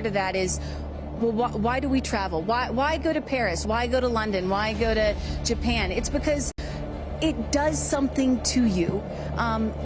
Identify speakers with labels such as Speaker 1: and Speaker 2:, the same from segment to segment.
Speaker 1: to that is, well, why do we travel? Why go to Paris? Why go to London? Why go to Japan? It's because it does something to you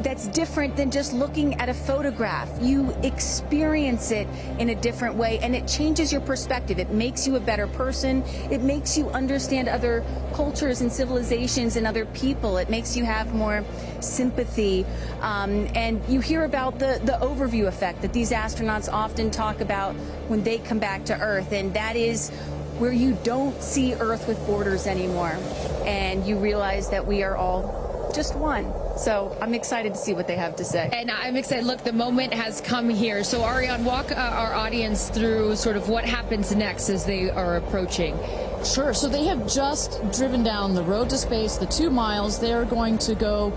Speaker 1: that's different than just looking at a photograph. You experience it in a different way, and it changes your perspective. It makes you a better person. It makes you understand other cultures and civilizations and other people. It makes you have more sympathy. And you hear about the overview effect that these astronauts often talk about when they come back to Earth, and that is where you don't see Earth with borders anymore, and you realize that we are all just one. So I'm excited to see what they have to say.
Speaker 2: And I'm excited. Look, the moment has come here. So Ariane, walk our audience through sort of what happens next as they are approaching.
Speaker 3: Sure. So they have just driven down the road to space, the 2 miles. They're going to go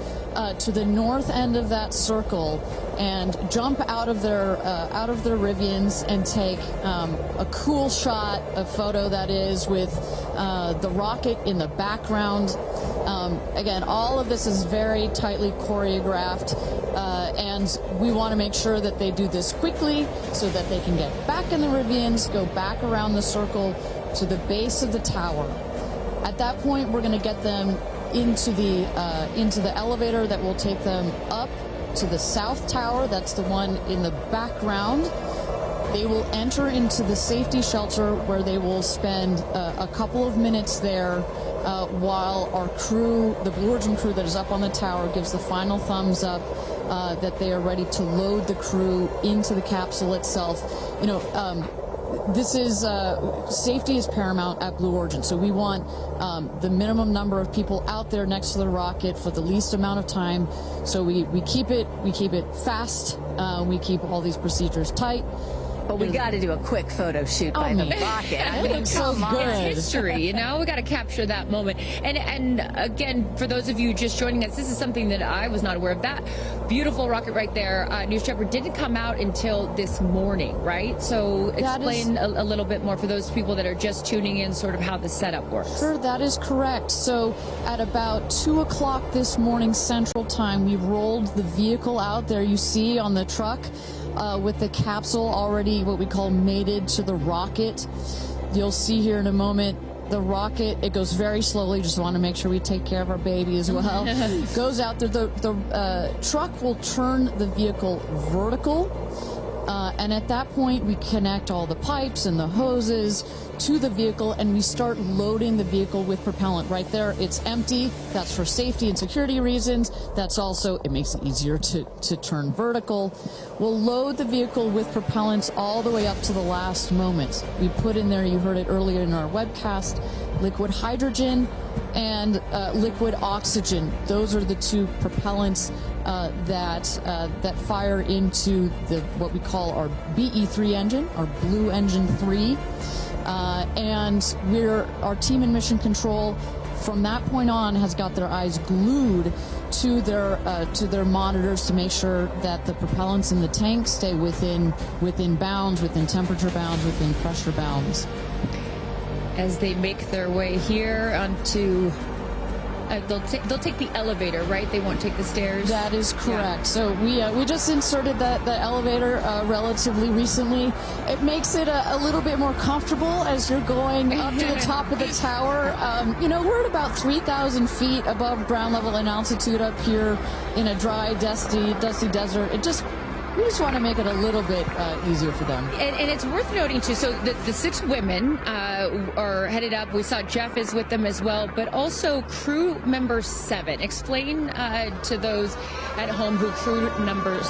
Speaker 3: to the north end of that circle and jump out of their Rivians and take a cool shot, a photo that is, with the rocket in the background. Again, all of this is very tightly choreographed, and we want to make sure that they do this quickly so that they can get back in the Rivians, go back around the circle to the base of the tower. At that point, we're going to get them into the elevator that will take them up to the south tower. That's the one in the background. They will enter into the safety shelter, where they will spend a couple of minutes there while our crew, the Blue Origin crew that is up on the tower, gives the final thumbs up that they are ready to load the crew into the capsule itself. You know, this is safety is paramount at Blue Origin, so we want the minimum number of people out there next to the rocket for the least amount of time. So we keep it fast. We keep all these procedures tight.
Speaker 1: But we got to do a quick photo shoot by the rocket.
Speaker 2: I mean,
Speaker 3: so good.
Speaker 2: It's history, you know? We got to capture that moment. And again, for those of you just joining us, this is something that I was not aware of. That beautiful rocket right there, News Trevor, didn't come out until this morning, right? So explain a little bit more for those people that are just tuning in, sort of how the setup works.
Speaker 3: Sure, that is correct. So at about 2 o'clock this morning Central Time, we rolled the vehicle out there. You see on the truck, with the capsule already what we call mated to the rocket. You'll see here in a moment the rocket, it goes very slowly, just want to make sure we take care of our baby as well. Goes out there, the truck will turn the vehicle vertical, and at that point we connect all the pipes and the hoses to the vehicle, and we start loading the vehicle with propellant. Right there, it's empty. That's for safety and security reasons. That's also, it makes it easier to turn vertical. We'll load the vehicle with propellants all the way up to the last moment. We put in there, you heard it earlier in our webcast, liquid hydrogen and liquid oxygen. Those are the two propellants that fire into what we call our BE3 engine, our Blue Engine 3. And our team in Mission Control from that point on has got their eyes glued to their monitors to make sure that the propellants in the tank stay within bounds, within temperature bounds, within pressure bounds.
Speaker 2: As they make their way here onto, they'll take the elevator, right? They won't take the stairs.
Speaker 3: That is correct. Yeah. So we just inserted the elevator relatively recently. It makes it a little bit more comfortable as you're going up to the top of the tower. You know, we're at about 3,000 feet above ground level in altitude up here in a dry, dusty desert. We just want to make it a little bit easier for them.
Speaker 2: And it's worth noting, too, so the 6 women are headed up. We saw Jeff is with them as well, but also crew member 7. Explain to those at home who crew member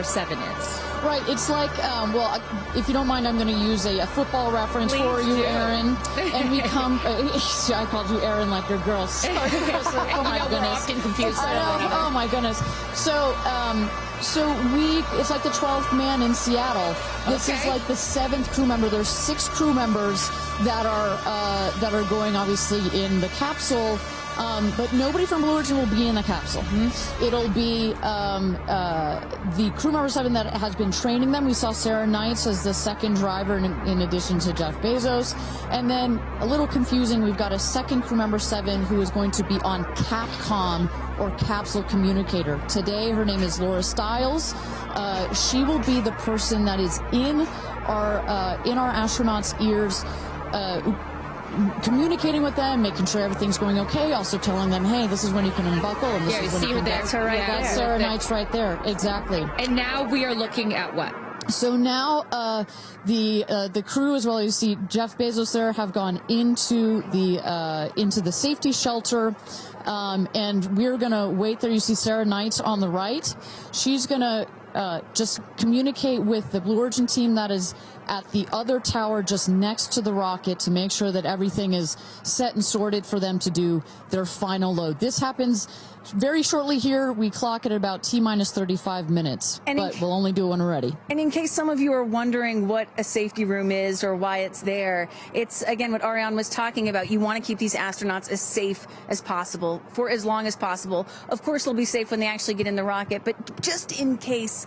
Speaker 2: 7 is.
Speaker 3: Right. It's like, well, if you don't mind, I'm going to use a football reference for you, Aaron. And we come, I called you Aaron like your girl. Sorry. Oh, my goodness.
Speaker 2: We're often confused.
Speaker 3: Oh, my goodness. So it's like the 12th man in Seattle. This is like the 7th crew member. There's 6 crew members that are going obviously in the capsule. But nobody from Blue Origin will be in the capsule. It'll be the crew member 7 that has been training them. We saw Sarah Knights as the second driver in addition to Jeff Bezos. And then, a little confusing, we've got a second crew member 7 who is going to be on Capcom, or capsule communicator. Today, her name is Laura Stiles. She will be the person that is in are in our astronauts' ears, communicating with them, making sure everything's going okay, also telling them, hey, this is when you can unbuckle, and this is when you can...
Speaker 2: That's
Speaker 3: her right there. That's Sarah Knight's right there, exactly.
Speaker 2: And now we are looking at what?
Speaker 3: So now the crew, as well as you see Jeff Bezos there, have gone into the safety shelter, and we're gonna wait there. You see Sarah Knight on the right. She's gonna just communicate with the Blue Origin team that is at the other tower just next to the rocket to make sure that everything is set and sorted for them to do their final load. This happens very shortly here. We clock it at about T-minus 35 minutes, but we'll only do one already.
Speaker 1: And in case some of you are wondering what a safety room is or why it's there, it's, again, what Ariane was talking about. You want to keep these astronauts as safe as possible for as long as possible. Of course, they'll be safe when they actually get in the rocket, but just in case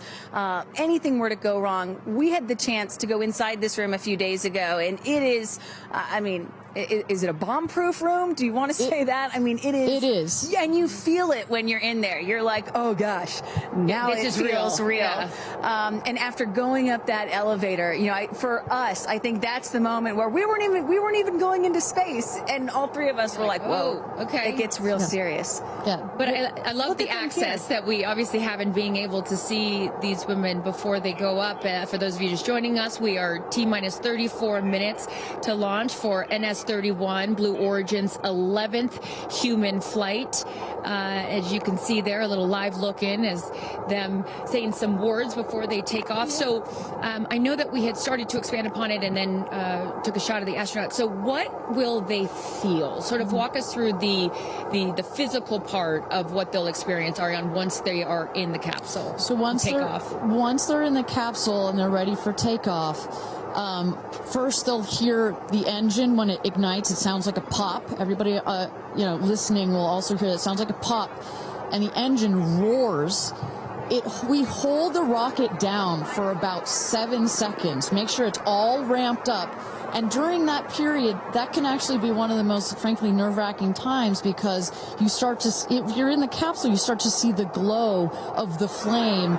Speaker 1: anything were to go wrong, we had the chance to go inside this room a few days ago, and it is, I mean, is it a bomb-proof room? Do you want to say that? I mean, it is.
Speaker 3: It is.
Speaker 1: Yeah, and you feel it when you're in there. You're like, oh gosh, now
Speaker 2: this
Speaker 1: it
Speaker 2: is
Speaker 1: feels real.
Speaker 2: Yeah.
Speaker 1: And after going up that elevator, you know, for us, I think that's the moment where we weren't even going into space, and all three of us were like, whoa,
Speaker 2: okay,
Speaker 1: it gets real serious.
Speaker 3: Yeah.
Speaker 2: But I love the access that we obviously have in being able to see these women before they go up. For those of you just joining us, we are T-minus 34 minutes to launch for NS-31, Blue Origin's 11th human flight. As you can see there, a little live look in as them saying some words before they take off. So I know that we had started to expand upon it and then took a shot of the astronauts. So what will they feel? Sort of walk us through the physical part of what they'll experience, Ariane, once they are in the capsule.
Speaker 3: So once they're in the capsule and they're ready for takeoff, first they'll hear the engine when it ignites. It sounds like a pop. Everybody, listening will also hear that. It sounds like a pop, and the engine roars. We hold the rocket down for about 7 seconds. Make sure it's all ramped up. And during that period, that can actually be one of the most, frankly, nerve-wracking times, because you start to, if you're in the capsule, you start to see the glow of the flame.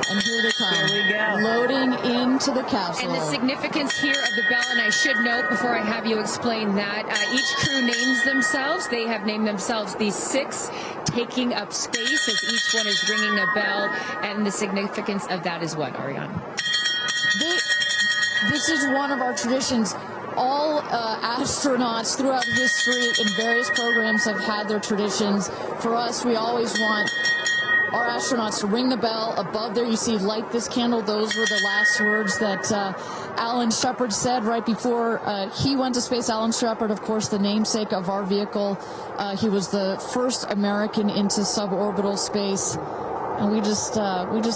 Speaker 3: And here they come.
Speaker 1: Here we go.
Speaker 3: Loading into the capsule.
Speaker 2: And the significance here of the bell, and I should note before I have you explain that, each crew names themselves. They have named themselves the 6 taking up space, as each one is ringing a bell. And the significance of that is what, Ariane?
Speaker 3: This is one of our traditions. All astronauts throughout history in various programs have had their traditions. For us, we always want our astronauts to ring the bell. Above there, you see, light this candle. Those were the last words that Alan Shepard said right before he went to space. Alan Shepard, of course, the namesake of our vehicle. He was the first American into suborbital space. And we just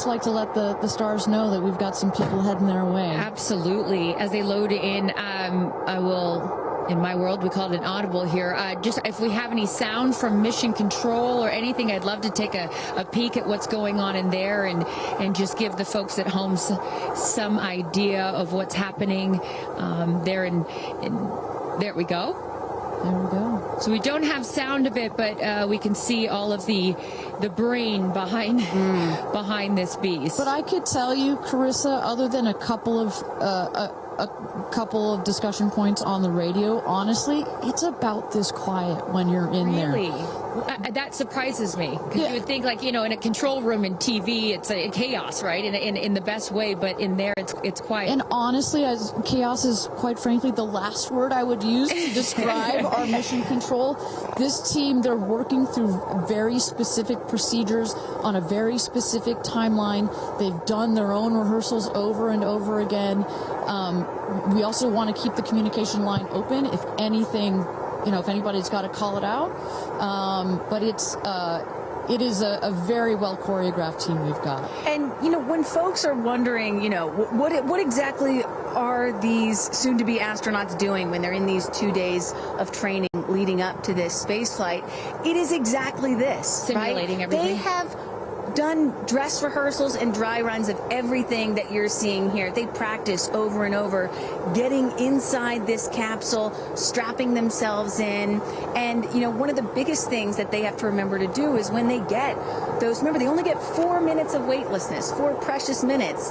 Speaker 3: like to let the stars know that we've got some people heading their way.
Speaker 2: Absolutely. As they load in, I will... In my world, we call it an audible here. Just if we have any sound from mission control or anything, I'd love to take a peek at what's going on in there and just give the folks at home some idea of what's happening there. There we go.
Speaker 3: There we go.
Speaker 2: So we don't have sound of it, but we can see all of the brain behind this beast.
Speaker 3: But I could tell you, Carissa, other than a couple of discussion points on the radio, honestly, it's about this quiet when you're in there.
Speaker 2: Really? That surprises me, because you would think, like, in a control room in TV, it's a chaos, right? In the best way, but in there, it's quiet.
Speaker 3: And honestly, chaos is, quite frankly, the last word I would use to describe our mission control. This team, they're working through very specific procedures on a very specific timeline. They've done their own rehearsals over and over again. We also want to keep the communication line open if anything, if anybody's got to call it out. But it is a very well choreographed team we've got. And,
Speaker 1: when folks are wondering, what exactly are these soon-to-be astronauts doing when they're in these 2 days of training leading up to this space flight, it is exactly this.
Speaker 2: Simulating everything.
Speaker 1: They have done dress rehearsals and dry runs of everything that you're seeing here. They practice over and over, getting inside this capsule, strapping themselves in. And, one of the biggest things that they have to remember to do is when they get those, remember, they only get 4 minutes of weightlessness, 4 precious minutes.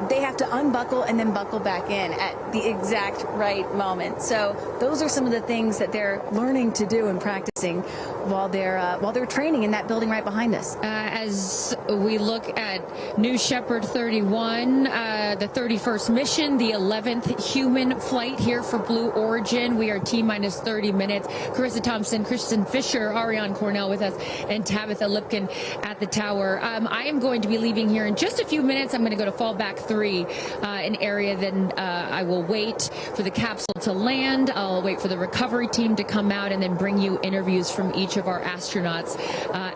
Speaker 1: They have to unbuckle and then buckle back in at the exact right moment. So those are some of the things that they're learning to do and practicing while they're training in that building right behind us.
Speaker 2: As we look at New Shepard 31, the 31st mission, the 11th human flight here for Blue Origin. We are T-minus 30 minutes. Carissa Thompson, Kristen Fisher, Ariane Cornell with us, and Tabitha Lipkin at the tower. I am going to be leaving here in just a few minutes. I'm going to go to fallback 3, an area. Then I will wait for the capsule to land. I'll wait for the recovery team to come out and then bring you interviews from each of our astronauts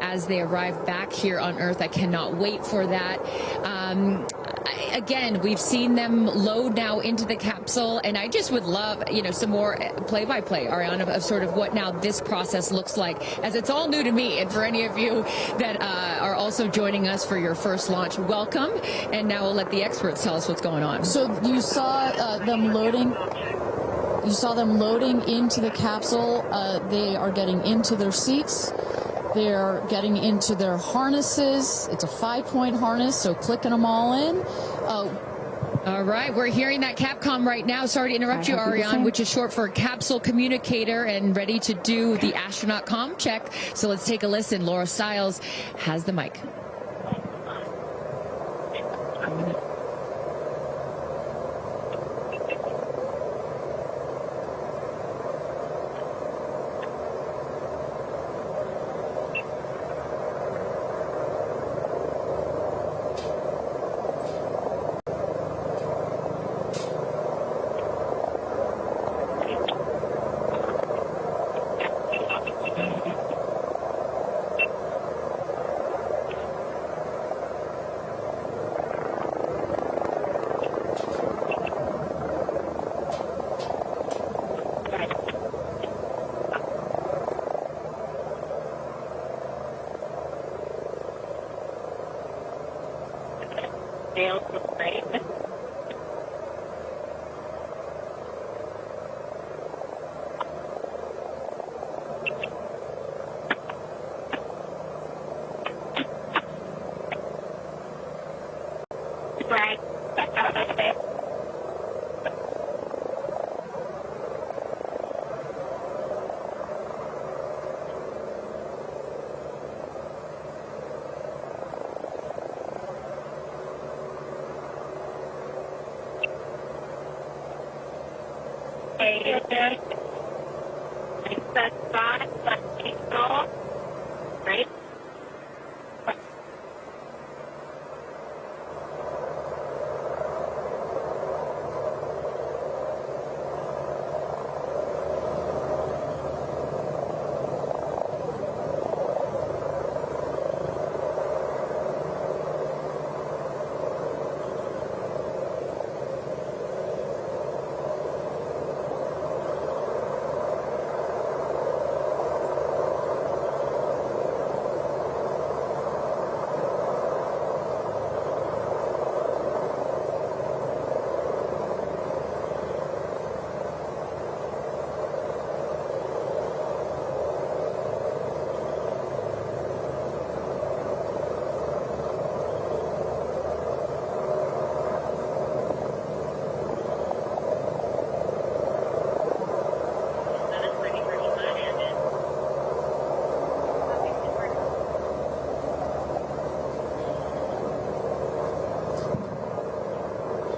Speaker 2: as they arrive back here on Earth. I cannot wait for that. Again, we've seen them load now into the capsule, and I just would love, some more play-by-play, Ariana, of sort of what now this process looks like, as it's all new to me. And for any of you that are also joining us for your first launch, welcome. And now we'll let the experts tell us what's going on.
Speaker 3: So you saw them loading. You saw them loading into the capsule. They are getting into their seats. They're getting into their harnesses. It's a 5-point harness, so clicking them all in.
Speaker 2: All right, we're hearing that Capcom right now. Sorry to interrupt you, Ariane, which is short for capsule communicator, and ready to do the astronaut comm check. So let's take a listen. Laura Stiles has the mic.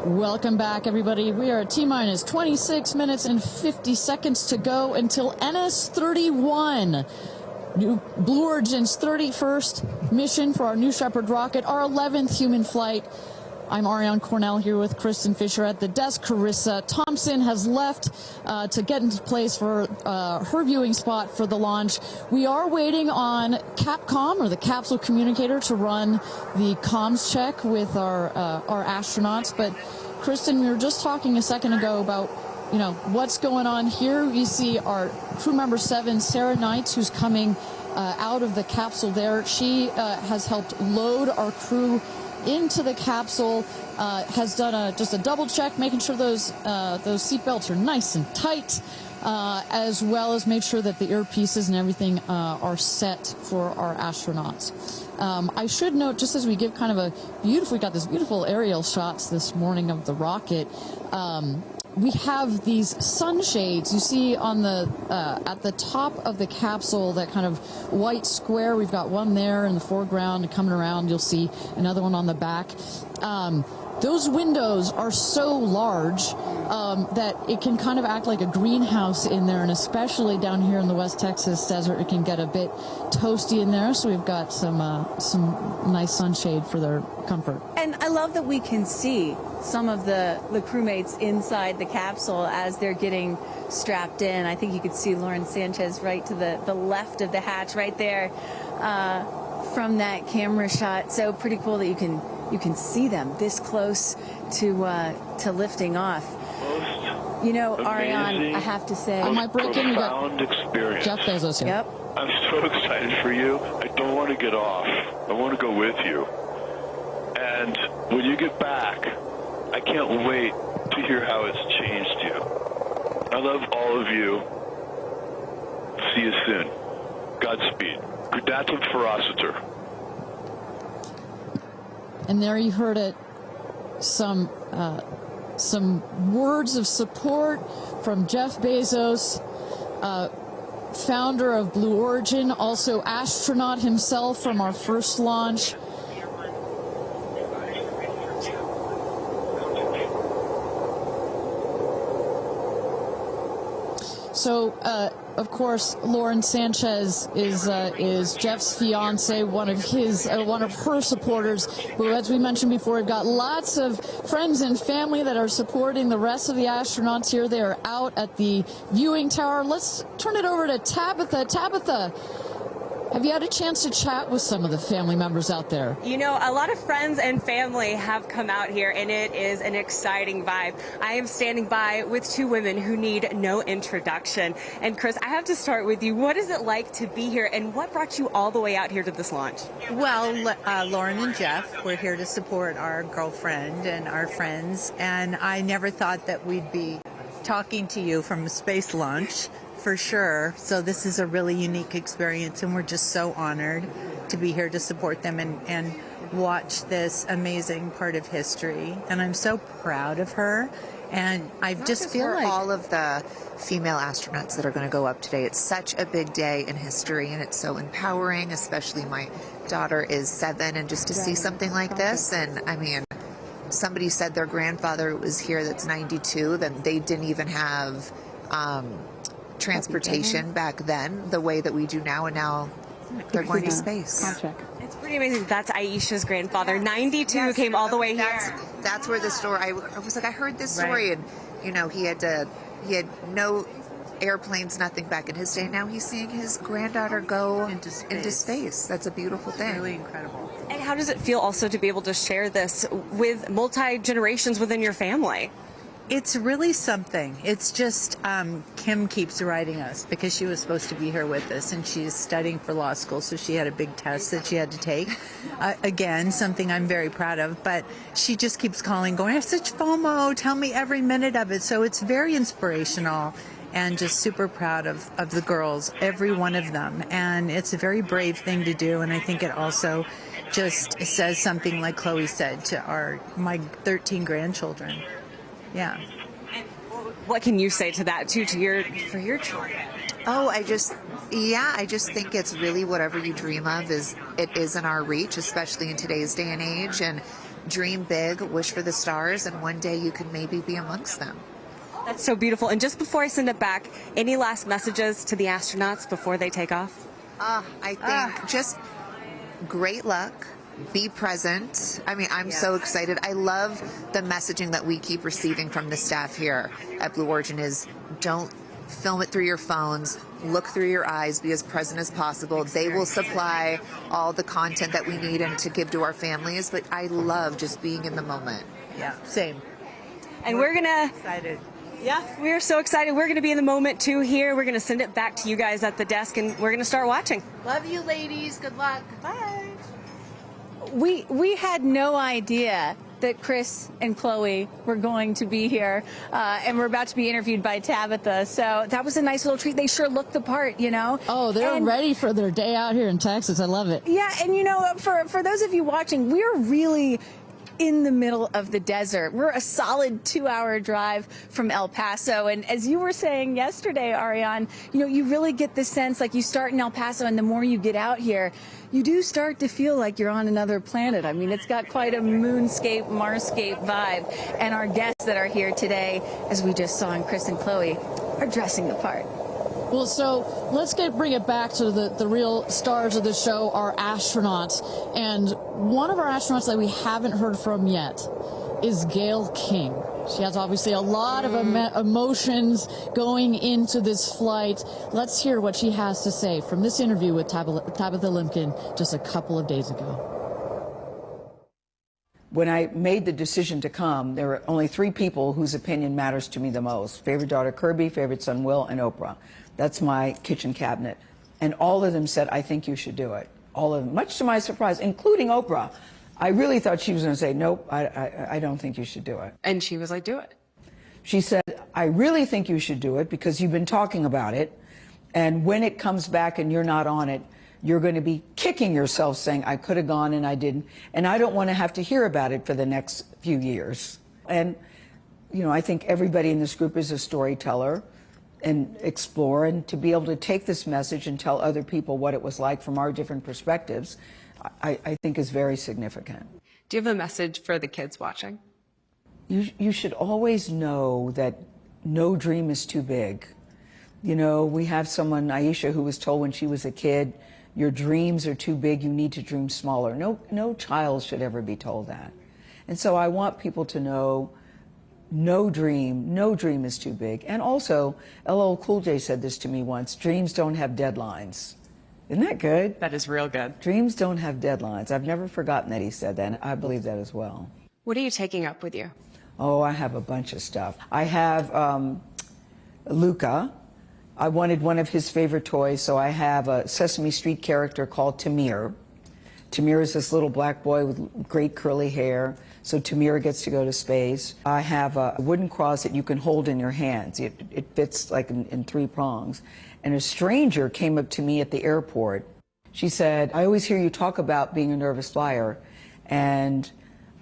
Speaker 3: Welcome back, everybody. We are at T-minus 26 minutes and 50 seconds to go until NS-31, Blue Origin's 31st mission for our New Shepard rocket, our 11th human flight. I'm Ariane Cornell here with Kristen Fisher at the desk. Carissa Thompson has left to get into place for her viewing spot for the launch. We are waiting on Capcom, or the capsule communicator, to run the comms check with our astronauts. But Kristen, we were just talking a second ago about what's going on here. You see our crew member 7, Sarah Knights, who's coming out of the capsule there. She has helped load our crew into the capsule, has done just a double check, making sure those seatbelts are nice and tight, as well as make sure that the earpieces and everything are set for our astronauts. I should note, just as we give kind of we got this beautiful aerial shots this morning of the rocket. We have these sunshades you see on the at the top of the capsule, that kind of white square. We've got one there in the foreground, and coming around you'll see another one on the back. Those windows are so large that it can kind of act like a greenhouse in there, and especially down here in the West Texas desert, it can get a bit toasty in there. So we've got some nice sunshade for their comfort. And
Speaker 1: I love that we can see some of the crewmates inside the capsule as they're getting strapped in. I think you could see Lauren Sanchez right to the left of the hatch right there from that camera shot. So pretty cool that you can see them this close to lifting off.
Speaker 4: You
Speaker 1: know, Ariane, I have to say,
Speaker 4: I might break in. We got experience.
Speaker 3: Jeff Bezos here.
Speaker 1: Yep.
Speaker 4: I'm so excited for you. I don't want to get off. I want to go with you. And when you get back, I can't wait to hear how it's changed you. I love all of you. See you soon. Godspeed. Gradatum ferociter.
Speaker 3: And there you heard it. Some words of support from Jeff Bezos, founder of Blue Origin, also astronaut himself from our first launch. So, of course, Lauren Sanchez is Jeff's fiance, one of her supporters. But as we mentioned before, we've got lots of friends and family that are supporting the rest of the astronauts here. They are out at the viewing tower. Let's turn it over to Tabitha. Tabitha, have you had a chance to chat with some of the family members out there?
Speaker 5: You know, a lot of friends and family have come out here, and it is an exciting vibe. I am standing by with two women who need no introduction. And Chris, I have to start with you. What is it like to be here, and what brought you all the way out here to this launch?
Speaker 6: Well, Lauren and Jeff, we're here to support our girlfriend and our friends, and I never thought that we'd be talking to you from a space launch. For sure. So this is a really unique experience, and we're just so honored to be here to support them and watch this amazing part of history. And I'm so proud of her. And I just feel like
Speaker 7: all of the female astronauts that are going to go up today. It's such a big day in history, and it's so empowering, especially my daughter is 7, and just to see something like this. And I mean, somebody said their grandfather was here that's 92, that they didn't even have transportation back then the way that we do now, and now they're going to space.
Speaker 5: It's pretty amazing. That's Aisha's grandfather, 92, came all the way here.
Speaker 7: That's where the story, I was like, I heard this story, and you know, he had no airplanes, nothing back in his day. Now he's seeing his granddaughter go into space. That's a beautiful thing.
Speaker 6: Really incredible.
Speaker 5: And how does it feel also to be able to share this with multi-generations within your family?
Speaker 6: It's really something. It's just Kim keeps writing us because she was supposed to be here with us, and she's studying for law school, so she had a big test that she had to take. Again, something I'm very proud of, but she just keeps calling, going, I have such FOMO, tell me every minute of it. So it's very inspirational, and just super proud of the girls, every one of them. And it's a very brave thing to do, and I think it also just says something, like Chloe said, to my 13 grandchildren. Yeah.
Speaker 5: And what can you say to that too, for your children?
Speaker 7: Oh, I just think it's really whatever you dream of is in our reach, especially in today's day and age. And dream big, wish for the stars, and one day you can maybe be amongst them.
Speaker 5: That's so beautiful. And just before I send it back, any last messages to the astronauts before they take off?
Speaker 7: I think just great luck. Be present. I mean, I'm so excited. I love the messaging that we keep receiving from the staff here at Blue Origin is don't film it through your phones, look through your eyes, be as present as possible. They will supply all the content that we need and to give to our families, but I love just being in the moment.
Speaker 6: Yeah, same.
Speaker 5: And we're gonna
Speaker 6: excited.
Speaker 5: Yeah, we're so excited. We're going to be in the moment too here. We're going to send it back to you guys at the desk, and we're going to start watching.
Speaker 6: Love you, ladies. Good luck.
Speaker 5: Bye.
Speaker 1: we had no idea that Chris and Chloe were going to be here, and we're about to be interviewed by Tabitha. So that was a nice little treat. They sure looked the part, you know.
Speaker 3: Oh, they're ready for their day out here in Texas. I love it.
Speaker 1: Yeah, and you know, for those of you watching, we're really in the middle of the desert. We're a solid 2-hour drive from El Paso. And as you were saying yesterday, Ariane, you know, you really get the sense like you start in El Paso and the more you get out here, you do start to feel like you're on another planet. I mean, it's got quite a moonscape, Marscape vibe. And our guests that are here today, as we just saw in Chris and Chloe, are dressing the part.
Speaker 3: Well, so let's bring it back to the real stars of the show, our astronauts. And one of our astronauts that we haven't heard from yet is Gayle King. She has obviously a lot of emotions going into this flight. Let's hear what she has to say from this interview with Tabitha Limkin just a couple of days ago.
Speaker 8: When I made the decision to come, there were only 3 people whose opinion matters to me the most. Favorite daughter Kirby, favorite son Will, and Oprah. That's my kitchen cabinet. And all of them said, I think you should do it. All of them, much to my surprise, including Oprah. I really thought she was going to say, nope, I don't think you should do it.
Speaker 5: And she was like, do it.
Speaker 8: She said, I really think you should do it because you've been talking about it. And when it comes back and you're not on it, you're going to be kicking yourself saying, I could have gone and I didn't. And I don't want to have to hear about it for the next few years. And, you know, I think everybody in this group is a storyteller and explore, and to be able to take this message and tell other people what it was like from our different perspectives, I think is very significant.
Speaker 5: Do you have a message for the kids watching?
Speaker 8: You should always know that no dream is too big. You know, we have someone, Aisha, who was told when she was a kid, your dreams are too big, you need to dream smaller. No child should ever be told that. And so I want people to know no dream is too big. And also, LL Cool J said this to me once, dreams don't have deadlines. Isn't that good?
Speaker 5: That is real good.
Speaker 8: Dreams don't have deadlines. I've never forgotten that he said that, and I believe that as well.
Speaker 5: What are you taking up with you?
Speaker 8: Oh, I have a bunch of stuff. I have Luca. I wanted one of his favorite toys, so I have a Sesame Street character called Tamir. Tamir is this little black boy with great curly hair, so Tamir gets to go to space. I have a wooden cross that you can hold in your hands. It fits like in 3 prongs. And a stranger came up to me at the airport. She said, I always hear you talk about being a nervous flyer, and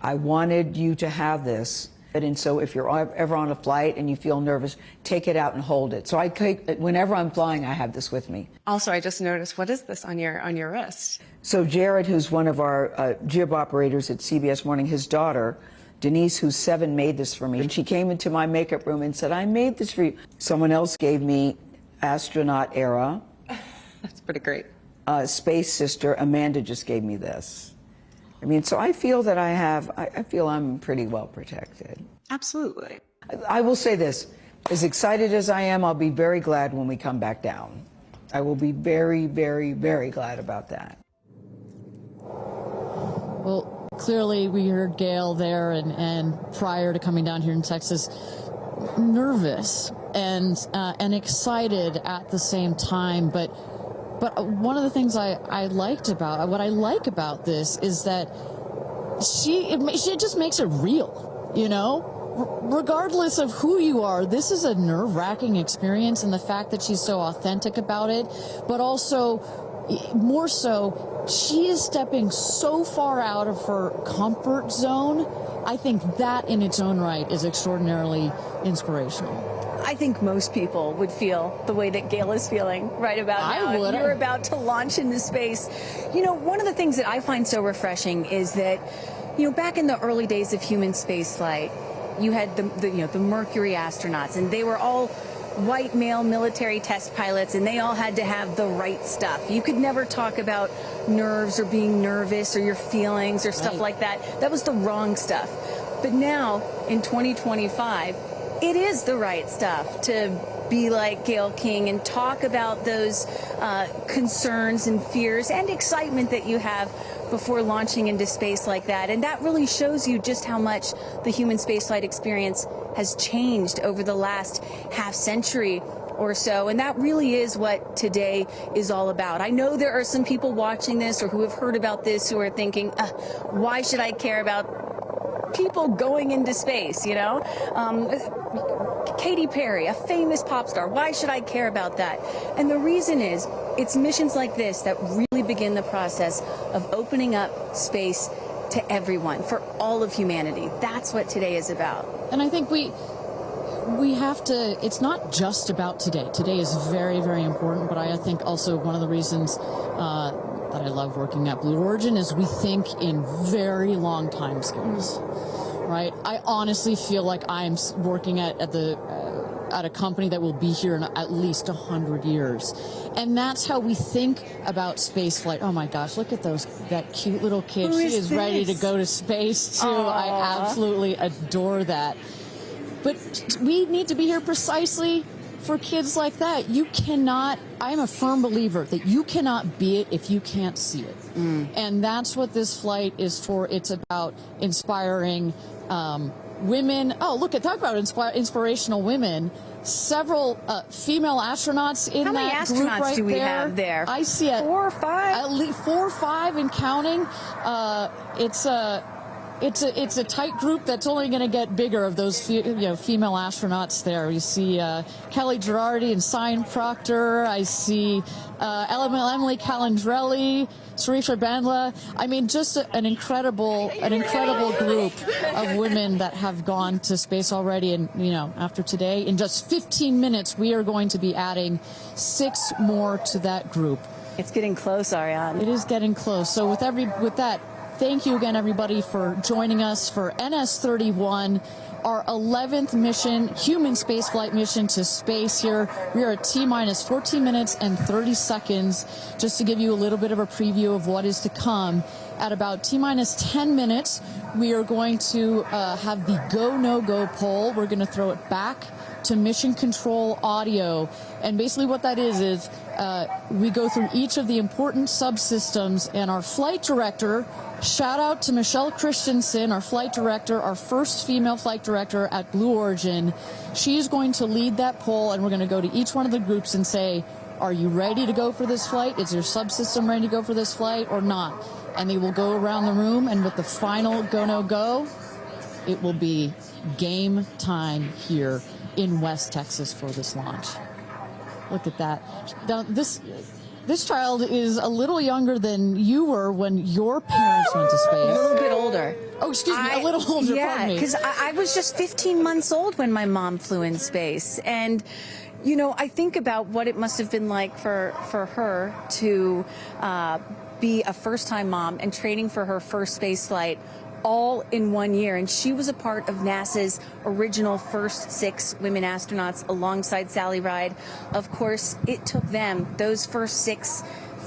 Speaker 8: I wanted you to have this. And so if you're ever on a flight and you feel nervous, take it out and hold it. So whenever I'm flying, I have this with me.
Speaker 5: Also, I just noticed, what is this on your wrist?
Speaker 8: So Jared, who's one of our jib operators at CBS Morning, his daughter, Denise, who's 7, made this for me. And she came into my makeup room and said, I made this for you. Someone else gave me astronaut era.
Speaker 5: That's pretty great.
Speaker 8: Space sister, Amanda, just gave me this. I mean, so I feel that I feel I'm pretty well protected.
Speaker 5: Absolutely.
Speaker 8: I will say this, as excited as I am, I'll be very glad when we come back down. I will be very, very, very glad about that.
Speaker 3: Well, clearly we heard Gayle there and prior to coming down here in Texas, nervous and excited at the same time, but one of the things I like about this is that she just makes it real, you know? Regardless of who you are, this is a nerve-wracking experience, and the fact that she's so authentic about it, but also, more so, she is stepping so far out of her comfort zone. I think that in its own right is extraordinarily inspirational.
Speaker 1: I think most people would feel the way that Gayle is feeling right about now.
Speaker 3: I would.
Speaker 1: You're about to launch into space. You know, one of the things that I find so refreshing is that, you know, back in the early days of human spaceflight, you had the Mercury astronauts, and they were all white male military test pilots, and they all had to have the right stuff. You could never talk about nerves or being nervous or your feelings or stuff like that. That was the wrong stuff. But now, in 2025, it is the right stuff to be like Gayle King and talk about those concerns and fears and excitement that you have before launching into space like that. And that really shows you just how much the human spaceflight experience has changed over the last half century. or so. And that really is what today is all about. I know there are some people watching this or who have heard about this who are thinking, why should I care about people going into space, you know? Katy Perry, a famous pop star, why should I care about that? And the reason is, it's missions like this that really begin the process of opening up space to everyone, for all of humanity. That's what today is about.
Speaker 3: And I think we have to, it's not just about today. Today is very, very important, but I think also one of the reasons that I love working at Blue Origin is we think in very long time scales, right? I honestly feel like I'm working at a company that will be here in at least 100 years. And that's how we think about spaceflight. Oh my gosh, look at that cute little kid. She is ready to go to space too. Aww. I absolutely adore that. But we need to be here precisely for kids like that. You cannot, I'm a firm believer that you cannot be it if you can't see it. And that's what this flight is for. It's about inspiring women. Oh, look, talk about inspirational women. Several female astronauts in that group right there. How many astronauts do we have there? I see it. 4 or 5? At least 4 or 5 and counting. It's a tight group that's only going to get bigger of those female astronauts there. You see Kelly Girardi and Cyan Proctor. I see Emily Calandrelli, Sarisha Bandla. I mean, just an incredible group of women that have gone to space already. And after today, in just 15 minutes, we are going to be adding 6 more to that group.
Speaker 1: It's getting close, Ariane.
Speaker 3: It is getting close. So with that. Thank you again, everybody, for joining us for NS-31, our 11th mission, human spaceflight mission to space here. We are at T-minus 14 minutes and 30 seconds. Just to give you a little bit of a preview of what is to come, at about T-minus 10 minutes, we are going to have the go, no-go poll. We're going to throw it back to mission control audio. And basically what that is we go through each of the important subsystems, and our flight director, shout out to Michelle Christensen, our flight director, our first female flight director at Blue Origin. She's going to lead that poll, and we're going to go to each one of the groups and say, are you ready to go for this flight? Is your subsystem ready to go for this flight or not? And they will go around the room, and with the final go, no go, it will be game time here in West Texas for this launch. Look at that. Now, this child is a little younger than you were when your parents went to space.
Speaker 1: A little bit older.
Speaker 3: Oh, excuse me, a little older,
Speaker 1: yeah, because I was just 15 months old when my mom flew in space. And, I think about what it must have been like for her to be a first-time mom and training for her first space flight all in 1 year. And she was a part of NASA's original first 6 women astronauts alongside Sally Ride. Of course, it took them, those first 6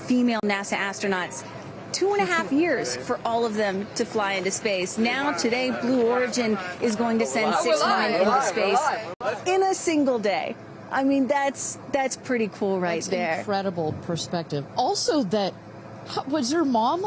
Speaker 1: female NASA astronauts, 2.5 years for all of them to fly into space. Now, today, Blue Origin is going to send 6 women into space in a single day. I mean, that's pretty cool right there.
Speaker 3: Incredible perspective. Also, was your mom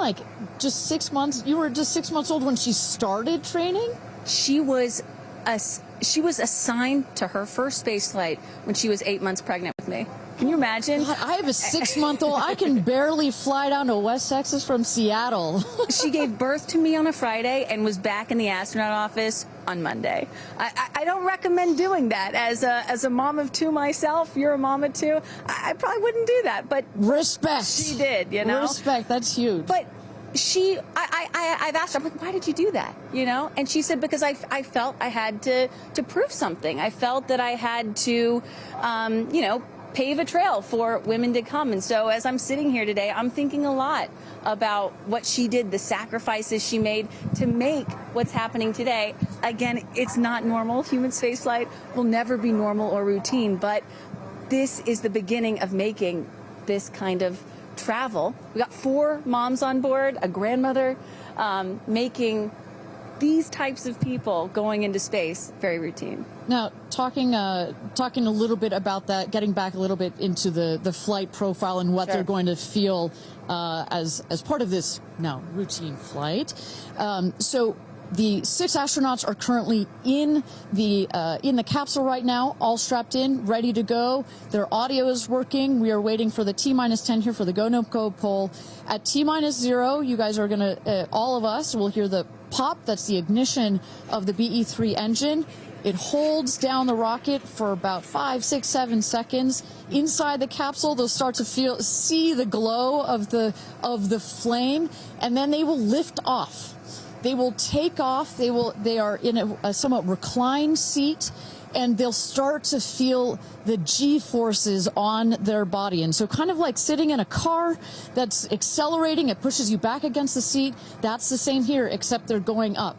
Speaker 3: just 6 months? You were just 6 months old when she started training?
Speaker 1: She was assigned to her first space flight when she was 8 months pregnant with me. Can you imagine?
Speaker 3: God, I have a 6-month-old. I can barely fly down to West Texas from Seattle.
Speaker 1: She gave birth to me on a Friday and was back in the astronaut office on Monday. I don't recommend doing that. As a mom of 2 myself, you're a mom of 2, I probably wouldn't do that. But
Speaker 3: respect.
Speaker 1: She did,
Speaker 3: Respect, that's huge.
Speaker 1: But I've asked her, I'm like, why did you do that? And she said, because I felt I had to prove something. I felt that I had to, pave a trail for women to come. And so as I'm sitting here today, I'm thinking a lot about what she did, the sacrifices she made to make what's happening today. Again, it's not normal. Human spaceflight will never be normal or routine, but this is the beginning of making this kind of travel. We got 4 moms on board, a grandmother, making these types of people going into space very routine.
Speaker 3: Now, talking a little bit about that, getting back a little bit into the flight profile and what they're going to feel as part of this now routine flight. So The 6 astronauts are currently in the capsule right now, all strapped in, ready to go. Their audio is working. We are waiting for the T-10 here for the go no go poll. At T-0, you guys are going to, all of us will hear the pop. That's the ignition of the BE-3 engine. It holds down the rocket for about 5, 6, 7 seconds. Inside the capsule, they'll start to see the glow of the flame, and then they will lift off. They will take off. They are in a somewhat reclined seat, and they'll start to feel the G-forces on their body. And so kind of like sitting in a car that's accelerating, it pushes you back against the seat. That's the same here, except they're going up.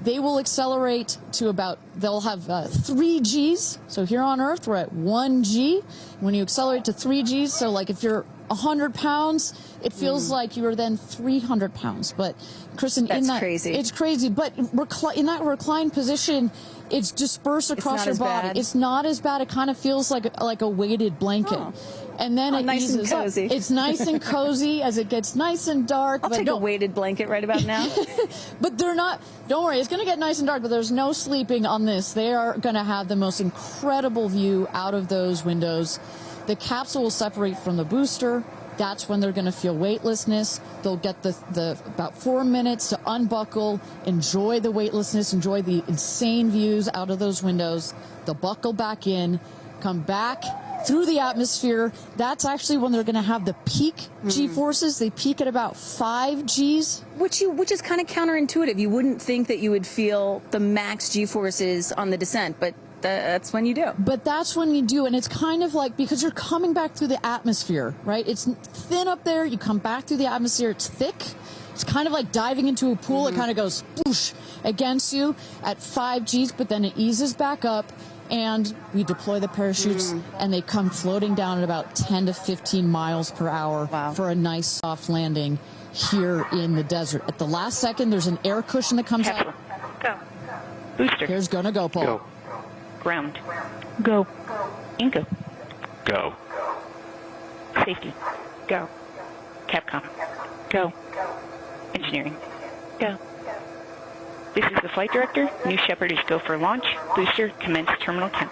Speaker 3: They will accelerate to they'll have 3 Gs. So here on Earth, we're at 1 G. When you accelerate to 3 Gs, so like if you're 100 pounds, it feels like you are then 300 pounds. But Kristen,
Speaker 1: crazy.
Speaker 3: It's crazy. But in that reclined position, it's dispersed across your body.
Speaker 1: Bad.
Speaker 3: It's not as bad. It kind of feels like a weighted blanket. Oh. And then it
Speaker 1: nice
Speaker 3: eases
Speaker 1: and cozy.
Speaker 3: up. It's nice and cozy as it gets nice and dark.
Speaker 1: I'll take a weighted blanket right about now.
Speaker 3: But they're not, don't worry, it's going to get nice and dark, but there's no sleeping on this. They are going to have the most incredible view out of those windows. The capsule will separate from the booster. That's when they're going to feel weightlessness. They'll get the about 4 minutes to unbuckle, enjoy the weightlessness, enjoy the insane views out of those windows. They'll buckle back in, come back through the atmosphere. That's actually when they're going to have the peak G-forces. They peak at about 5 Gs.
Speaker 1: Which is kind of counterintuitive. You wouldn't think that you would feel the max G-forces on the descent, but that's when you do.
Speaker 3: But that's when you do, and it's kind of like, because you're coming back through the atmosphere, right? It's thin up there. You come back through the atmosphere. It's thick. It's kind of like diving into a pool. It kind of goes whoosh against you at 5 Gs, but then it eases back up. And we deploy the parachutes, and they come floating down at about 10 to 15 miles per hour for a nice soft landing here in the desert. At the last second, there's an air cushion that comes out.
Speaker 9: Go. Booster.
Speaker 3: Here's go, Paul.
Speaker 9: Go. Ground. Go. And go.
Speaker 4: Go.
Speaker 9: Safety. Go. Capcom. Go. Engineering. Go. This is the flight director. New Shepard is go for launch. Booster, commence terminal count.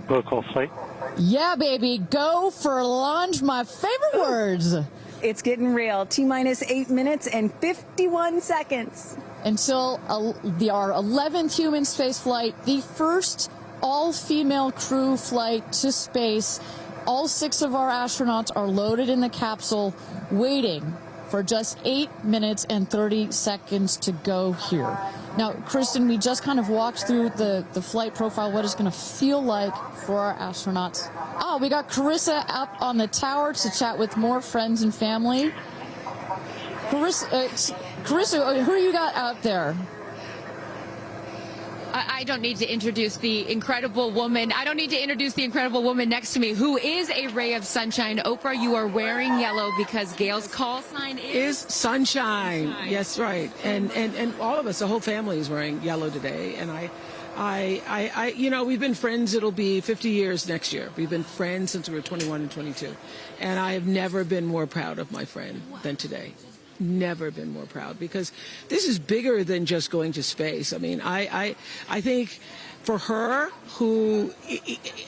Speaker 10: Protocol flight.
Speaker 3: Yeah, baby. Go for launch. My favorite words.
Speaker 1: It's getting real. T-minus 8 minutes and 51 seconds.
Speaker 3: Until our 11th human space flight, the first all-female crew flight to space. All 6 of our astronauts are loaded in the capsule, waiting for just 8 minutes and 30 seconds to go here. Now, Kristen, we just kind of walked through the flight profile, what it's going to feel like for our astronauts. Oh, we got Carissa up on the tower to chat with more friends and family. Carissa, who you got out there?
Speaker 2: I don't need to introduce the incredible woman. I don't need to introduce the incredible woman next to me, who is a ray of sunshine. Oprah, you are wearing yellow because Gayle's call sign is
Speaker 11: sunshine. Yes, right. And all of us, the whole family is wearing yellow today. And I you know, we've been friends. It'll be 50 years next year. We've been friends since we were 21 and 22. And I have never been more proud of my friend than today. Never been more proud, because this is bigger than just going to space. I mean, I think for her, who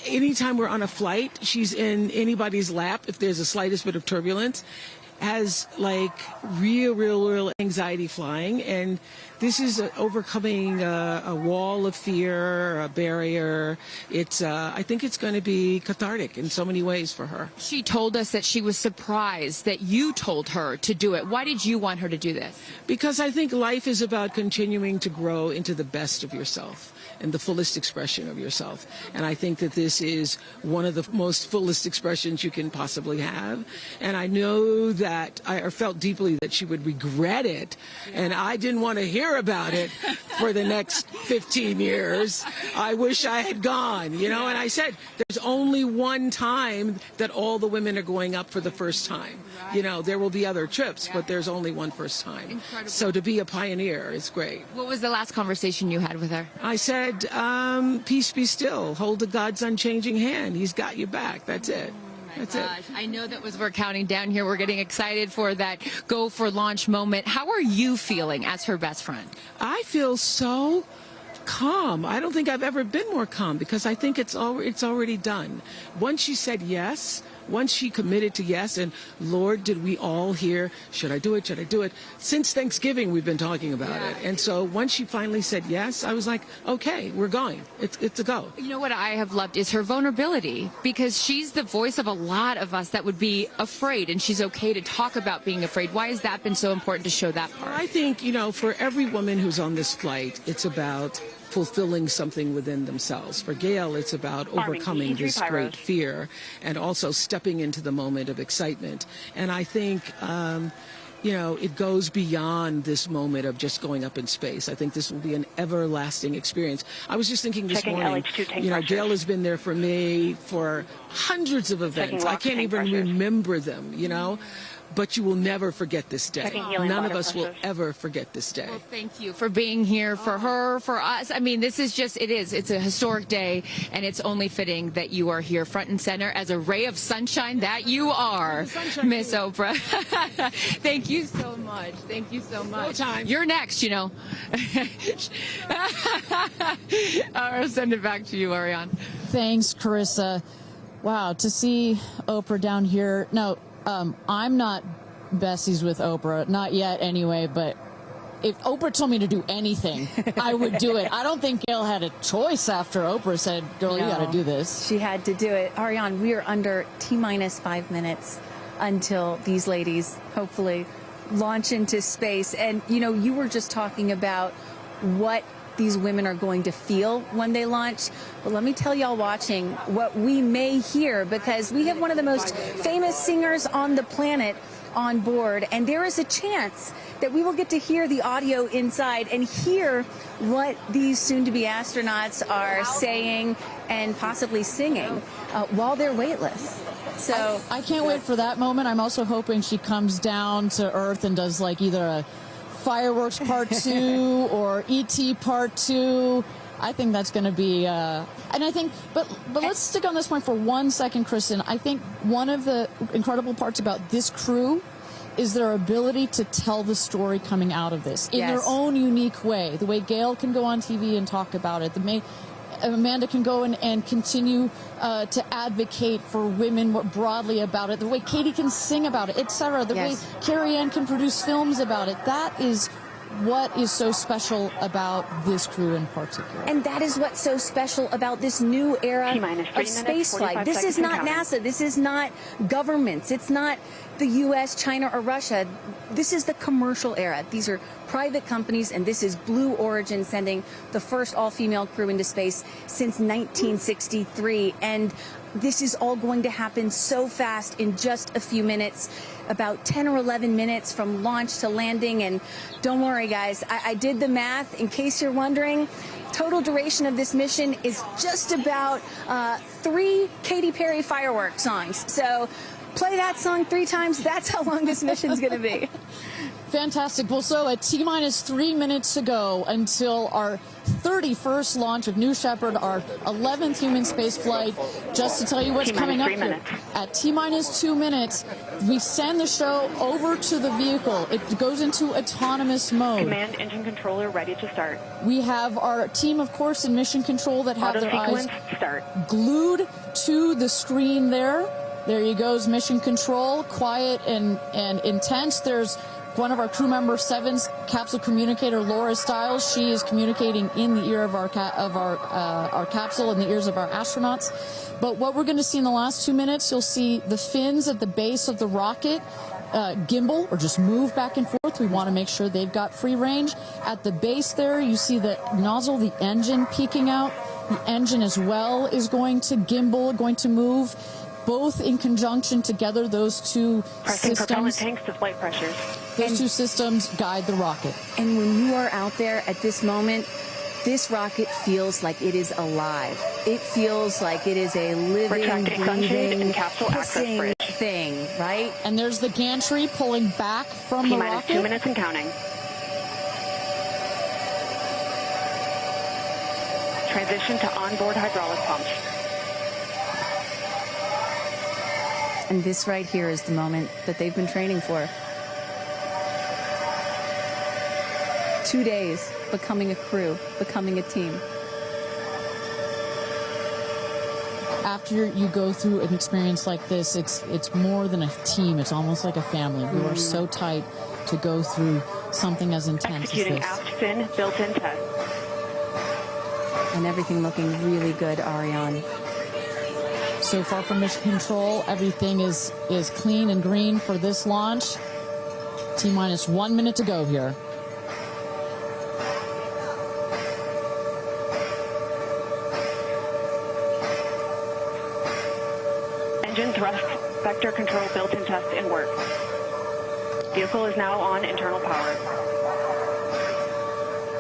Speaker 11: anytime we're on a flight, she's in anybody's lap if there's the slightest bit of turbulence, has like real anxiety flying, and this is overcoming a wall of fear, a barrier. It's I think it's going to be cathartic in so many ways for her.
Speaker 2: She told us that she was surprised that you told her to do it. Why did you want her to do this?
Speaker 11: Because I think life is about continuing to grow into the best of yourself and the fullest expression of yourself. And I think that this is one of the most fullest expressions you can possibly have. And I know that I felt deeply that she would regret it. And I didn't want to hear about it for the next 15 years. I wish I had gone, you know. And I said, there's only one time that all the women are going up for the first time. You know, there will be other trips, but there's only one first time.
Speaker 2: Incredible.
Speaker 11: So to be a pioneer is great.
Speaker 2: What was the last conversation you had with her?
Speaker 11: I said, peace be still. Hold the God's unchanging hand. He's got your back. That's it. That's it.
Speaker 2: I know that as we're counting down here, we're getting excited for that go for launch moment. How are you feeling as her best friend?
Speaker 11: I feel so calm. I don't think I've ever been more calm because I think it's already done. Once she said yes, once she committed to yes, and Lord, did we all hear, should I do it? Should I do it? Since Thanksgiving, we've been talking about it. And so once she finally said yes, I was like, okay, we're going. It's a go.
Speaker 2: You know what I have loved is her vulnerability, because she's the voice of a lot of us that would be afraid, and she's okay to talk about being afraid. Why has that been so important to show that part?
Speaker 11: I think, you know, for every woman who's on this flight, it's about fulfilling something within themselves. For Gayle, it's about overcoming this great fear and also stepping into the moment of excitement. And I think, you know, it goes beyond this moment of just going up in space. I think this will be an everlasting experience. I was just thinking this morning, you know, Gayle has been there for me for hundreds of events. I can't even remember them, you know. But you will never forget this day. None of us will ever forget this day.
Speaker 2: Well, thank you for being here, for her, for us. I mean, this is just, it's a historic day, and it's only fitting that you are here front and center as a ray of sunshine that you are, Miss Oprah. Thank you so much. Thank you so much.
Speaker 11: No time.
Speaker 2: You're next, you know. I'll send it back to you, Ariane.
Speaker 3: Thanks, Carissa. Wow, to see Oprah down here. No, I'm not besties with Oprah, not yet anyway, but if Oprah told me to do anything, I would do it. I don't think Gayle had a choice after Oprah said, girl, you got to do this.
Speaker 1: She had to do it. Ariane, we are under T-minus 5 minutes until these ladies hopefully launch into space. And, you know, you were just talking about what these women are going to feel when they launch. But let me tell y'all watching what we may hear, because we have one of the most famous singers on the planet on board, and there is a chance that we will get to hear the audio inside and hear what these soon-to-be astronauts are saying and possibly singing while they're weightless. So
Speaker 3: I can't wait for that moment. I'm also hoping she comes down to Earth and does like either a Fireworks Part 2 or E.T. Part 2. I think that's going to be, and I think, but let's stick on this point for 1 second, Kristen. I think one of the incredible parts about this crew is their ability to tell the story coming out of this in their own unique way. The way Gayle can go on TV and talk about it, Amanda can go and continue to advocate for women more broadly about it, the way Katy can sing about it, etc., the way Kerianne can produce films about it. That is what is so special about this crew in particular.
Speaker 1: And that is what's so special about this new era of spaceflight. This is not NASA. This is not governments. It's not the U.S., China, or Russia. This is the commercial era. These are private companies, and this is Blue Origin sending the first all-female crew into space since 1963. And this is all going to happen so fast in just a few minutes, about 10 or 11 minutes from launch to landing. And don't worry, guys, I did the math. In case you're wondering, total duration of this mission is just about 3 Katy Perry fireworks songs. So play that song 3 times. That's how long this mission's going to be.
Speaker 3: Fantastic. Well, so at T-minus 3 minutes to go until our 31st launch of New Shepard, our 11th human space flight. Just to tell you what's coming up here. At T-minus 2 minutes, we send the show over to the vehicle. It goes into autonomous mode.
Speaker 9: Command engine controller ready to start.
Speaker 3: We have our team, of course, in mission control that have their eyes glued to the screen there. There you goes, mission control, quiet and intense. There's one of our crew member 7's capsule communicator, Laura Stiles. She is communicating in the ear of our capsule, in the ears of our astronauts. But what we're going to see in the last 2 minutes, you'll see the fins at the base of the rocket gimbal or just move back and forth. We want to make sure they've got free range. At the base there, you see the nozzle, the engine peeking out. The engine as well is going to gimbal, going to move. Both in conjunction together, those two systems.
Speaker 9: Propellant tanks to flight pressures.
Speaker 3: Those two systems guide the rocket.
Speaker 1: And when you are out there at this moment, this rocket feels like it is alive. It feels like it is a living, breathing, hissing thing, right?
Speaker 3: And there's the gantry pulling back from the rocket.
Speaker 9: T-minus 2 minutes and counting. Transition to onboard hydraulic pumps.
Speaker 1: And this right here is the moment that they've been training for. 2 days, becoming a crew, becoming a team.
Speaker 3: After you go through an experience like this, it's more than a team. It's almost like a family. You are so tight to go through something as intense
Speaker 9: Executing
Speaker 3: as this.
Speaker 9: aft fin built-in test.
Speaker 1: And everything looking really good, Ariane.
Speaker 3: So far from mission control, everything is clean and green for this launch. T-minus 1 minute to go here.
Speaker 9: Engine thrust vector control built-in test in work. Vehicle is now on internal power.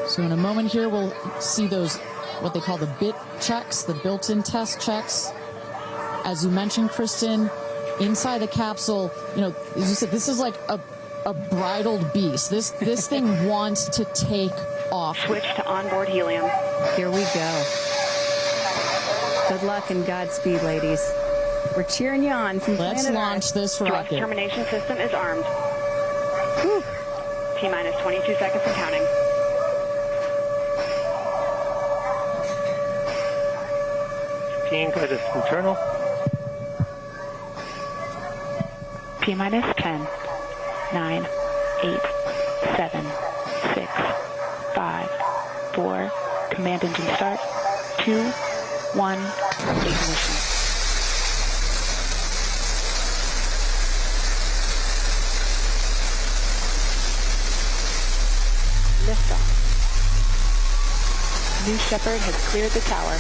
Speaker 3: So in a moment here, we'll see those, what they call the bit checks, the built-in test checks. As you mentioned, Kristen, inside the capsule, you know, as you said, this is like a bridled beast. This thing wants to take off.
Speaker 9: Switch to onboard helium.
Speaker 1: Here we go. Good luck and Godspeed, ladies. We're cheering you on from
Speaker 3: Let's
Speaker 1: planet
Speaker 3: launch
Speaker 1: Earth.
Speaker 3: this
Speaker 9: Thrust
Speaker 3: rocket.
Speaker 9: termination system is armed. T-minus 22 seconds and counting.
Speaker 10: Guidance internal.
Speaker 9: T-minus 10, 9, 8, 7, 6, 5, 4, command engine start, 2, 1, ignition. Liftoff. New Shepard has cleared the tower.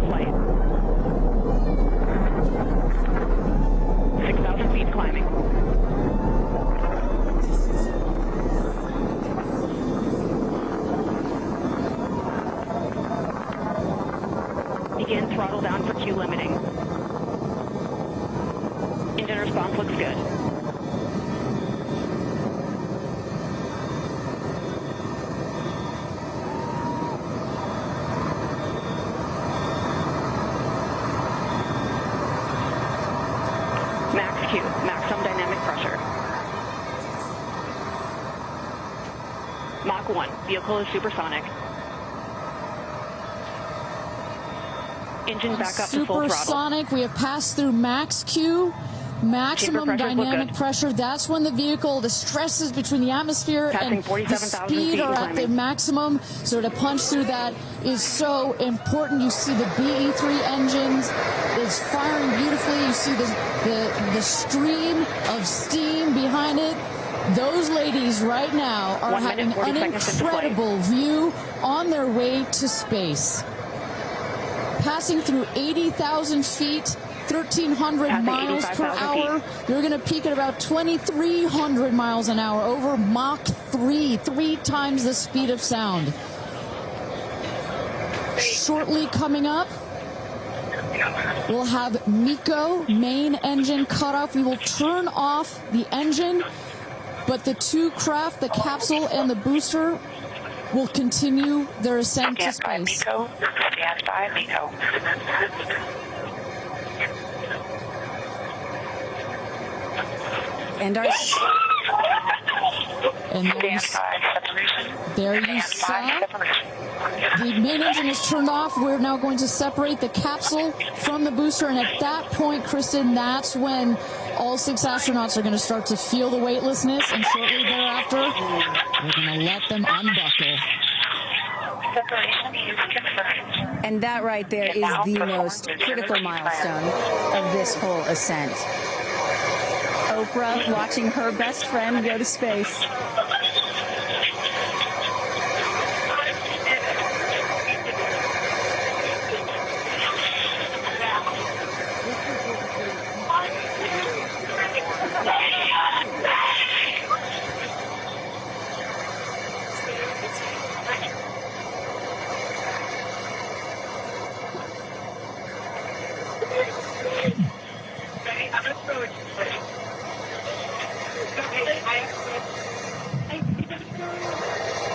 Speaker 9: Flight. 6,000 feet climbing. Begin throttle down for Q limiting. Engine response looks good. Max Q, maximum dynamic pressure. Mach 1, vehicle is supersonic. Engine back up to full throttle.
Speaker 3: Supersonic, we have passed through max Q, maximum dynamic pressure. That's when the vehicle, the stresses between the atmosphere and the speed are at the maximum. So to punch through that is so important. You see the BE3 engines is firing beautifully. You see the stream of steam behind it. Those ladies right now are having an incredible view on their way to space. Passing through 80,000 feet, 1,300 miles per hour. You're going to peak at about 2,300 miles an hour over Mach 3, 3 times the speed of sound. Shortly coming up, we'll have MECO, main engine cutoff. We will turn off the engine, but the two craft, the capsule and the booster, will continue their ascent to space.
Speaker 9: Stand by, MECO.
Speaker 1: And
Speaker 3: there you saw the main engine is turned off. We're now going to separate the capsule from the booster, and at that point, Kristen, that's when all 6 astronauts are going to start to feel the weightlessness, and shortly thereafter, we're going to let them unbuckle.
Speaker 1: And that right there is the most critical milestone of this whole ascent. Oprah watching her best friend go to space.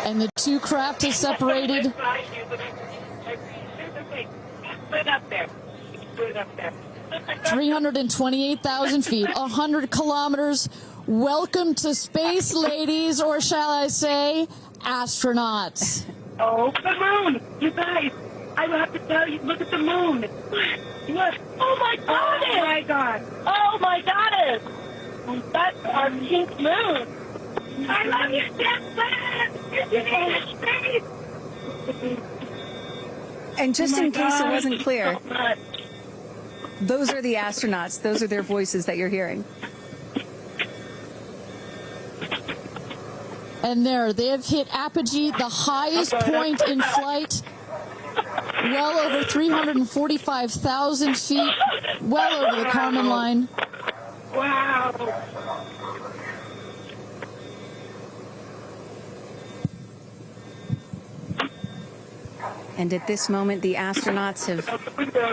Speaker 3: And the two craft is separated. 328,000 feet, 100 kilometers. Welcome to space, ladies, or shall I say, astronauts.
Speaker 12: Oh, the moon! You guys, I have to tell you, look at the moon. Look. Oh, my God! Oh, my God! Oh, my goddess! That's our pink moon. I love you, Jeff Bezos!
Speaker 1: And just in case it wasn't clear,
Speaker 12: So
Speaker 1: those are the astronauts. Those are their voices that you're hearing.
Speaker 3: And there, they have hit apogee, the highest point in flight, well over 345,000 feet, well over the Kármán line.
Speaker 12: wow.
Speaker 1: And at this moment, the astronauts have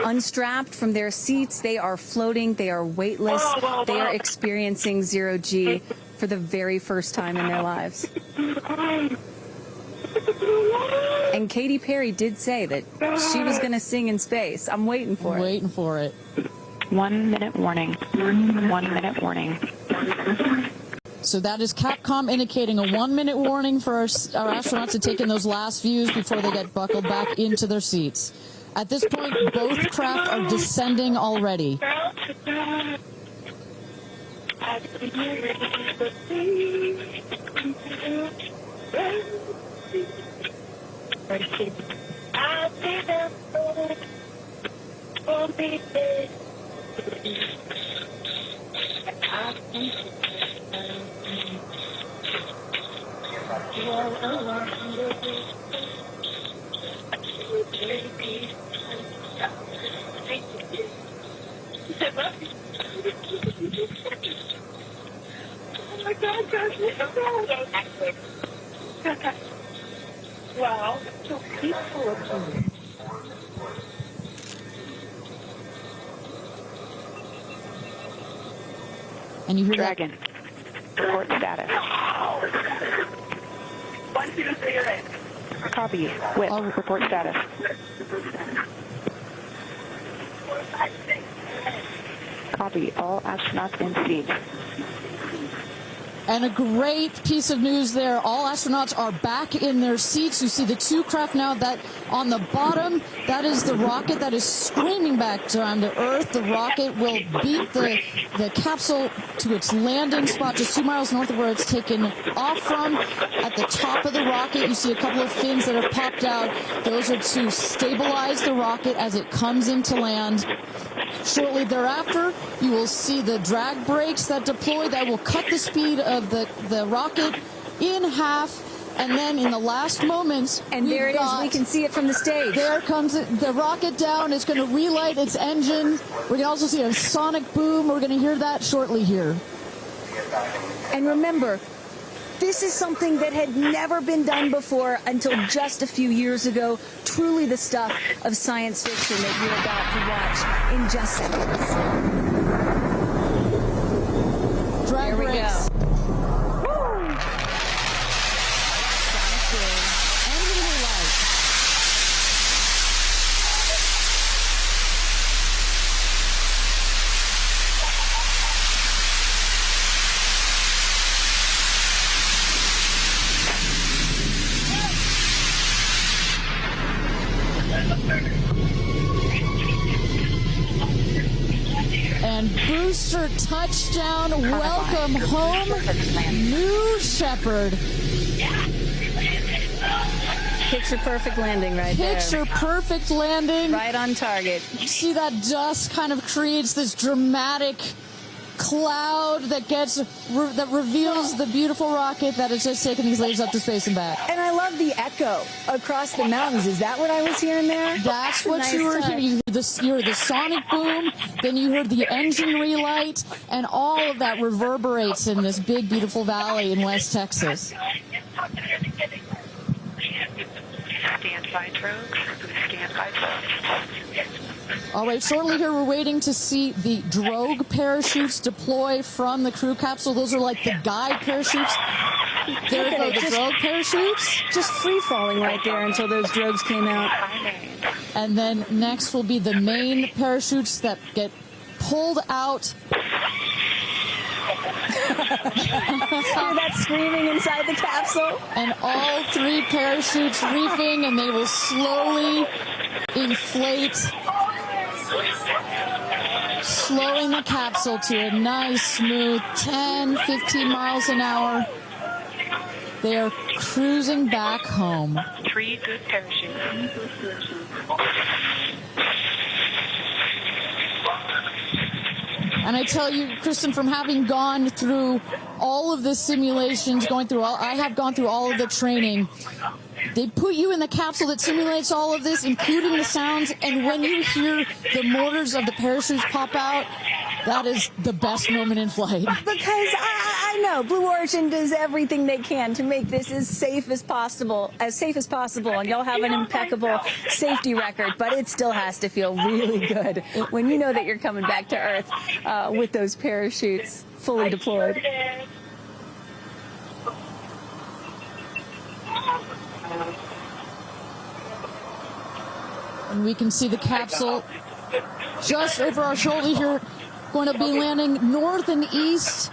Speaker 1: unstrapped from their seats. They are floating. They are weightless. They are experiencing zero-G for the very first time in their lives. And Katy Perry did say that she was going to sing in space. I'm waiting for it.
Speaker 3: Waiting for it.
Speaker 9: 1 minute warning. 1 minute warning.
Speaker 3: So that is Capcom indicating a 1 minute warning for our astronauts to take in those last views before they get buckled back into their seats. At this point, both craft are descending already.
Speaker 12: Oh my God, guys, wow, so peaceful up here.
Speaker 3: And you hear
Speaker 9: Dragon. Report status. Copy. With report status. Copy. All astronauts in seat.
Speaker 3: And a great piece of news there. All astronauts are back in their seats. You see the two craft now that on the bottom, that is the rocket that is screaming back down to Earth. The rocket will beat the capsule to its landing spot just 2 miles north of where it's taken off from. At the top of the rocket, you see a couple of fins that have popped out. Those are to stabilize the rocket as it comes into land. Shortly thereafter, you will see the drag brakes that deploy that will cut the speed of the rocket in half. And then in the last moments,
Speaker 1: and there it is. We can see it from the stage.
Speaker 3: There comes the rocket down. It's going to relight its engine. We can also see a sonic boom. We're going to hear that shortly here.
Speaker 1: And remember, this is something that had never been done before until just a few years ago. Truly the stuff of science fiction that you're about to watch in just seconds.
Speaker 3: Drag
Speaker 1: Here we
Speaker 3: brakes.
Speaker 1: go.
Speaker 3: And booster touchdown, welcome home, New Shepard.
Speaker 1: Picture perfect landing right there.
Speaker 3: Picture perfect landing.
Speaker 1: Right on target.
Speaker 3: See that dust kind of creates this dramatic cloud that reveals the beautiful rocket that has just taken these ladies up to space and back.
Speaker 1: And I love the echo across the mountains. Is that what I was hearing there?
Speaker 3: That's what you were hearing. You heard the sonic boom, then you heard the engine relight, and all of that reverberates in this big, beautiful valley in West Texas.
Speaker 9: Stand by, Trogs. Stand by, Trogs.
Speaker 3: All right, shortly here, we're waiting to see the drogue parachutes deploy from the crew capsule. Those are like the guide parachutes. There go the drogue parachutes.
Speaker 1: Just free falling right there until those drogues came out.
Speaker 3: And then next will be the main parachutes that get pulled out.
Speaker 1: Hear that screaming inside the capsule?
Speaker 3: And all 3 parachutes reefing, and they will slowly inflate, slowing the capsule to a nice, smooth 10, 15 miles an hour. They are cruising back home.
Speaker 9: 3 good parachutes.
Speaker 3: And I tell you, Kristen, from having gone through all of the simulations, I have gone through all of the training. They put you in the capsule that simulates all of this, including the sounds, and when you hear the motors of the parachutes pop out, that is the best moment in flight.
Speaker 1: Because I know Blue Origin does everything they can to make this as safe as possible, and y'all have an impeccable safety record, but it still has to feel really good when you know that you're coming back to Earth with those parachutes fully deployed.
Speaker 3: And we can see the capsule just over our shoulder here, going to be landing north and east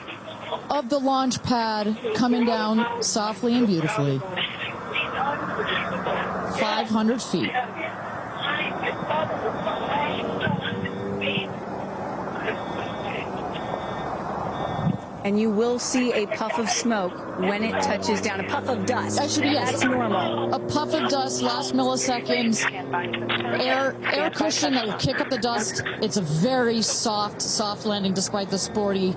Speaker 3: of the launch pad, coming down softly and beautifully. 500 feet.
Speaker 1: And you will see a puff of smoke when it touches down, a puff of dust. That's normal.
Speaker 3: A puff of dust, last milliseconds, air cushion that will kick up the dust. It's a very soft landing despite the sporty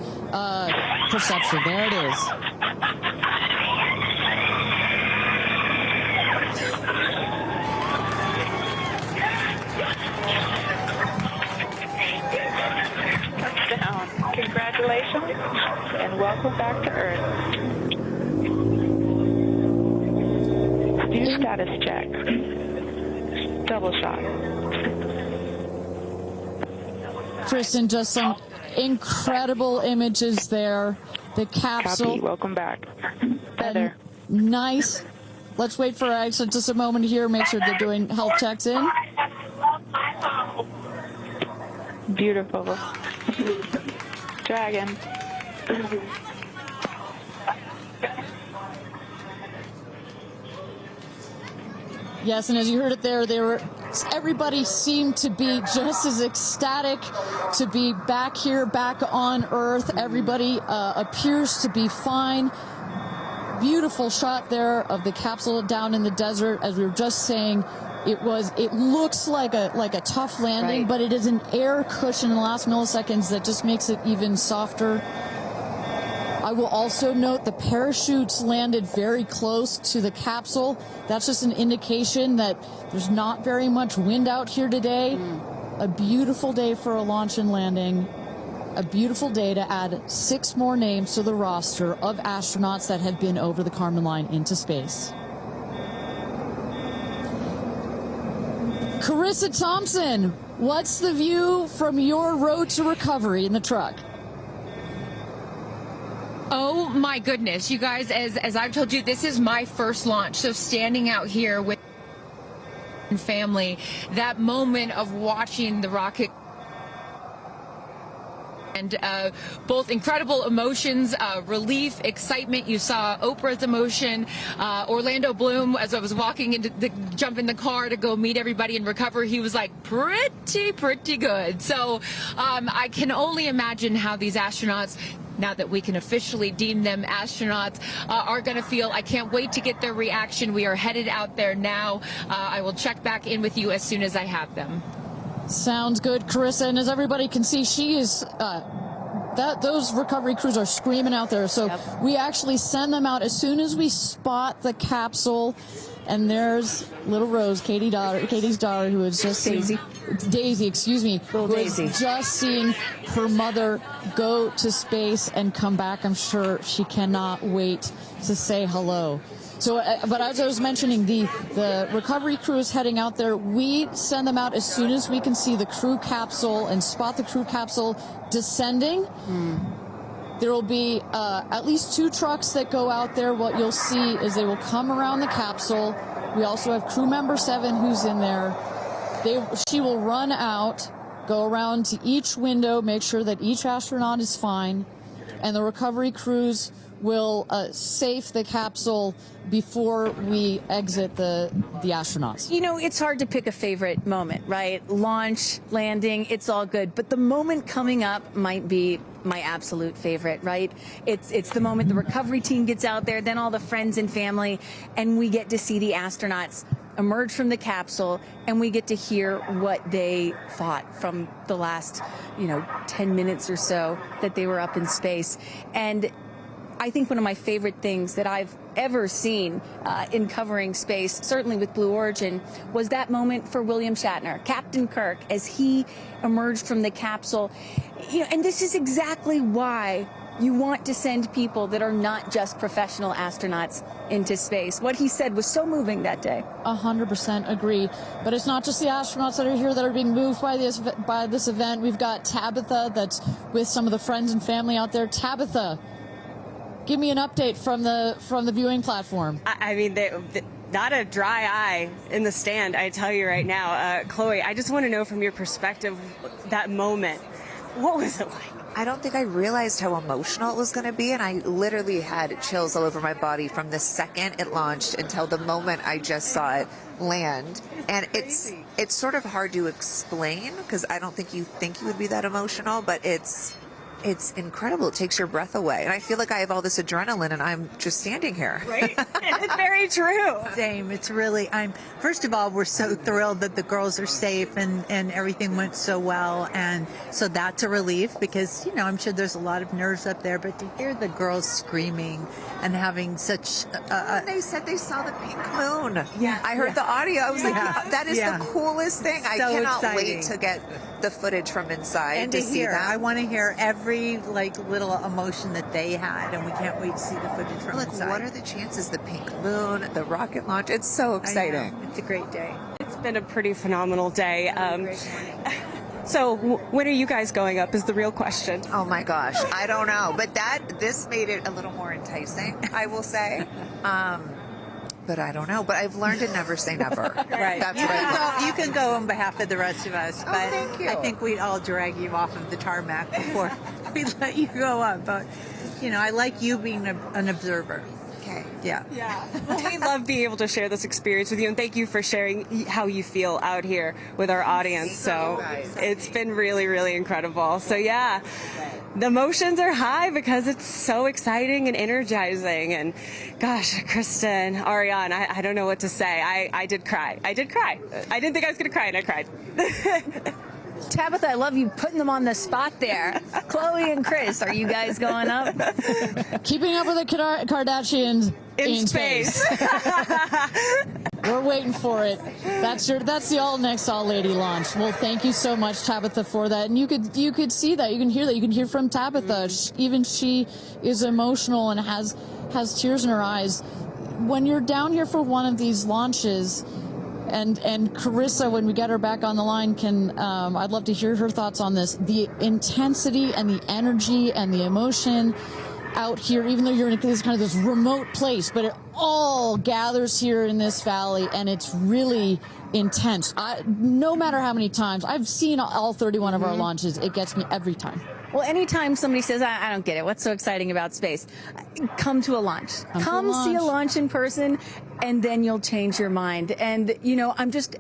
Speaker 3: perception. There it is.
Speaker 9: Touchdown. Congratulations and welcome back to Earth. Do status check. Double shot.
Speaker 3: Kristen, just some incredible images there. The capsule.
Speaker 9: Copy. Welcome back. Heather.
Speaker 3: Nice. Let's wait for Aisha just a moment here. Make sure they're doing health checks in.
Speaker 9: Beautiful. Dragon.
Speaker 3: Yes, and as you heard it there, everybody seemed to be just as ecstatic to be back here, back on Earth. Everybody appears to be fine. Beautiful shot there of the capsule down in the desert. As we were just saying, it looks like a tough landing, but it is an air cushion in the last milliseconds that just makes it even softer. I will also note the parachutes landed very close to the capsule. That's just an indication that there's not very much wind out here today. A beautiful day for a launch and landing. A beautiful day to add 6 more names to the roster of astronauts that have been over the Kármán line into space. Carissa Thompson, what's the view from your road to recovery in the truck?
Speaker 2: Oh my goodness, you guys, as I've told you, this is my first launch. So standing out here with family, that moment of watching the rocket, and both incredible emotions, relief, excitement. You saw Oprah's emotion, Orlando Bloom, as I was walking jump in the car to go meet everybody and recover, he was like pretty good. So I can only imagine how these astronauts, now that we can officially deem them astronauts, are going to feel. I can't wait to get their reaction. We are headed out there now. I will check back in with you as soon as I have them.
Speaker 3: Sounds good, Carissa. And as everybody can see, she is those recovery crews are screaming out there. So we actually send them out as soon as we spot the capsule. And there's little Rose, Katie's daughter, who is just Daisy, excuse me, who is just seeing her mother go to space and come back. I'm sure she cannot wait to say hello. So, but as I was mentioning, the recovery crew is heading out there. We send them out as soon as we can see the crew capsule and spot the crew capsule descending. There will be at least 2 trucks that go out there. What you'll see is they will come around the capsule. We also have crew member 7 who's in there. She will run out, go around to each window, make sure that each astronaut is fine, and the recovery crews will safe the capsule before we exit the astronauts.
Speaker 1: You know, it's hard to pick a favorite moment, right? Launch, landing, it's all good. But the moment coming up might be my absolute favorite, right? It's the moment the recovery team gets out there, then all the friends and family, and we get to see the astronauts emerge from the capsule, and we get to hear what they thought from the last, 10 minutes or so that they were up in space. And I think one of my favorite things that I've ever seen in covering space, certainly with Blue Origin, was that moment for William Shatner, Captain Kirk, as he emerged from the capsule. And this is exactly why you want to send people that are not just professional astronauts into space. What he said was so moving that day.
Speaker 3: 100% agree. But it's not just the astronauts that are here that are being moved by this event. We've got Tabitha that's with some of the friends and family out there. Tabitha, give me an update from the viewing platform.
Speaker 5: I mean, not a dry eye in the stand, I tell you right now. Chloe, I just want to know from your perspective, that moment, what was it like?
Speaker 7: I don't think I realized how emotional it was going to be, and I literally had chills all over my body from the second it launched until the moment I just saw it land. And it's sort of hard to explain, because I don't think you would be that emotional, but it's incredible. It takes your breath away. And I feel like I have all this adrenaline and I'm just standing here.
Speaker 5: Right? It's very true.
Speaker 6: Same. It's really, first of all, we're so thrilled that the girls are safe and everything went so well. And so that's a relief, because, I'm sure there's a lot of nerves up there, but to hear the girls screaming and having such
Speaker 7: they said they saw the pink moon.
Speaker 6: Yeah.
Speaker 7: I heard the audio. I was like, that is the coolest thing.
Speaker 6: So
Speaker 7: I cannot
Speaker 6: exciting.
Speaker 7: wait to get the footage from inside
Speaker 6: and
Speaker 7: to see that.
Speaker 6: I want to hear every little emotion that they had, and we can't wait to see the footage from inside.
Speaker 7: What are the chances? The pink moon, the rocket launch. It's so exciting.
Speaker 6: It's a great day.
Speaker 5: It's been a pretty phenomenal day. So when are you guys going up is the real question.
Speaker 7: Oh my gosh, I don't know, but this made it a little more enticing, I will say. But I don't know. But I've learned to never say never.
Speaker 6: Right.
Speaker 7: That's right.
Speaker 6: You can go on behalf of the rest of us, but
Speaker 7: thank you.
Speaker 6: I think we'd all drag you off of the tarmac before we let you go up. But I like you being an observer.
Speaker 7: Okay.
Speaker 6: Yeah.
Speaker 5: We love being able to share this experience with you, and thank you for sharing how you feel out here with our audience. So it's been really, really incredible. So yeah, the emotions are high because it's so exciting and energizing. And gosh, Kristen, Ariane, I don't know what to say. I did cry. I didn't think I was going to cry, and I cried.
Speaker 1: Tabitha, I love you putting them on the spot there. Chloe and Chris, are you guys going up?
Speaker 3: Keeping up with the Kardashians
Speaker 5: In space.
Speaker 3: We're waiting for it. That's the all next all lady launch. Well, thank you so much, Tabitha, for that. And you could see that, you can hear that, you can hear from Tabitha. Even she is emotional and has tears in her eyes. When you're down here for one of these launches, and Carissa, when we get her back on the line, I'd love to hear her thoughts on this. The intensity and the energy and the emotion out here, even though you're in this remote place, but it all gathers here in this valley, and it's really intense. No matter how many times I've seen all 31 of our launches, it gets me every time.
Speaker 1: Well, anytime somebody says, I don't get it, what's so exciting about space? Come to a launch. Come see a launch in person, and then you'll change your mind. And,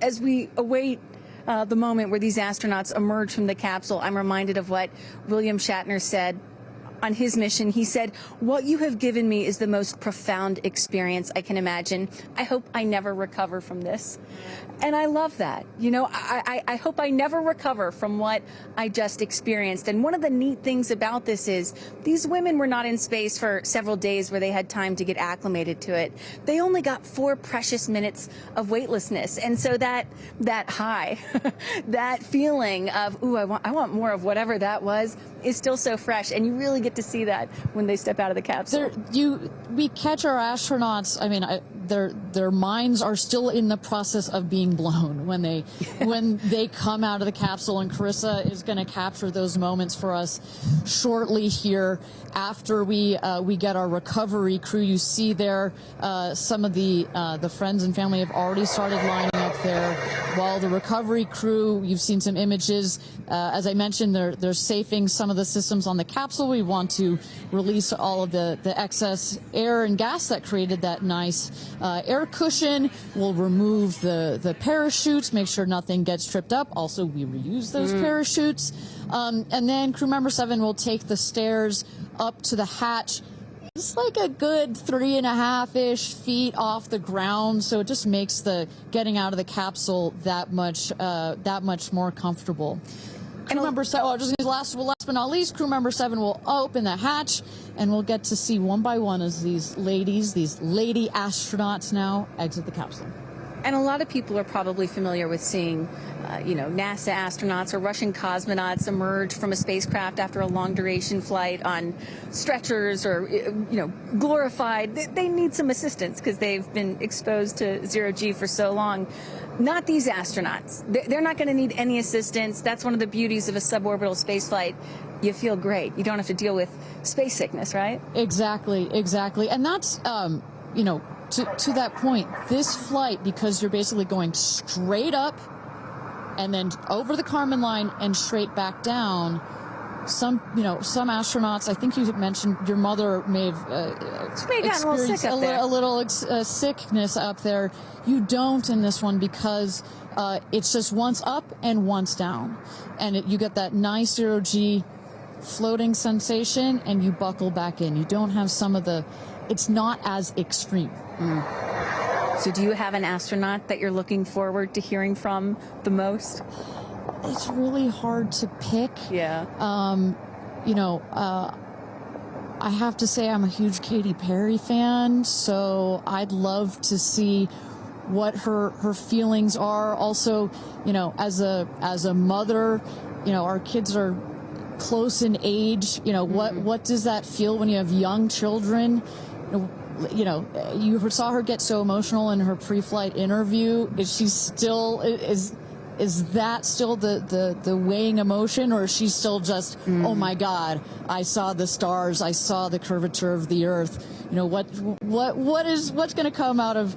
Speaker 1: as we await the moment where these astronauts emerge from the capsule, I'm reminded of what William Shatner said on his mission. He said, "What you have given me is the most profound experience I can imagine. I hope I never recover from this." And I love that. I hope I never recover from what I just experienced. And one of the neat things about this is these women were not in space for several days where they had time to get acclimated to it. They only got 4 precious minutes of weightlessness. And so that high, that feeling of, ooh, I want more of whatever that was, is still so fresh, and you really get to see that when they step out of the capsule.
Speaker 3: We catch our astronauts. I mean, their minds are still in the process of being blown when they come out of the capsule, and Carissa is going to capture those moments for us shortly here after we get our recovery crew. You see there some of the friends and family have already started lining up there, while the recovery crew, you've seen some images. As I mentioned, they're safing some of the systems on the capsule. We want to release all of the excess air and gas that created that nice air cushion. We'll remove the parachutes, make sure nothing gets tripped up. Also, we reuse those parachutes. And then crew member 7 will take the stairs up to the hatch. It's like a good 3.5-ish feet off the ground, so it just makes the getting out of the capsule that much more comfortable. Crew member 7, last but not least, crew member 7 will open the hatch, and we'll get to see one by one as these lady astronauts now exit the capsule.
Speaker 1: And a lot of people are probably familiar with seeing, NASA astronauts or Russian cosmonauts emerge from a spacecraft after a long duration flight on stretchers or, glorified. They need some assistance because they've been exposed to zero-G for so long. Not these astronauts. They're not going to need any assistance. That's one of the beauties of a suborbital spaceflight. You feel great. You don't have to deal with space sickness, right? Exactly. And that's, to that point, this flight, because you're basically going straight up and then over the Kármán line and straight back down, some astronauts, I think you mentioned your mother may have experienced a little sickness up there. You don't in this one because it's just once up and once down. And you get that nice zero-G floating sensation and you buckle back in. You don't have it's not as extreme. So do you have an astronaut that you're looking forward to hearing from the most? It's really hard to pick. Yeah. I have to say I'm a huge Katy Perry fan, so I'd love to see what her feelings are. Also, as a mother, our kids are close in age. What does that feel when you have young children? You saw her get so emotional in her pre-flight interview. Is that still the weighing emotion, or is she still just, oh my God, I saw the stars, I saw the curvature of the Earth? What's going to come out of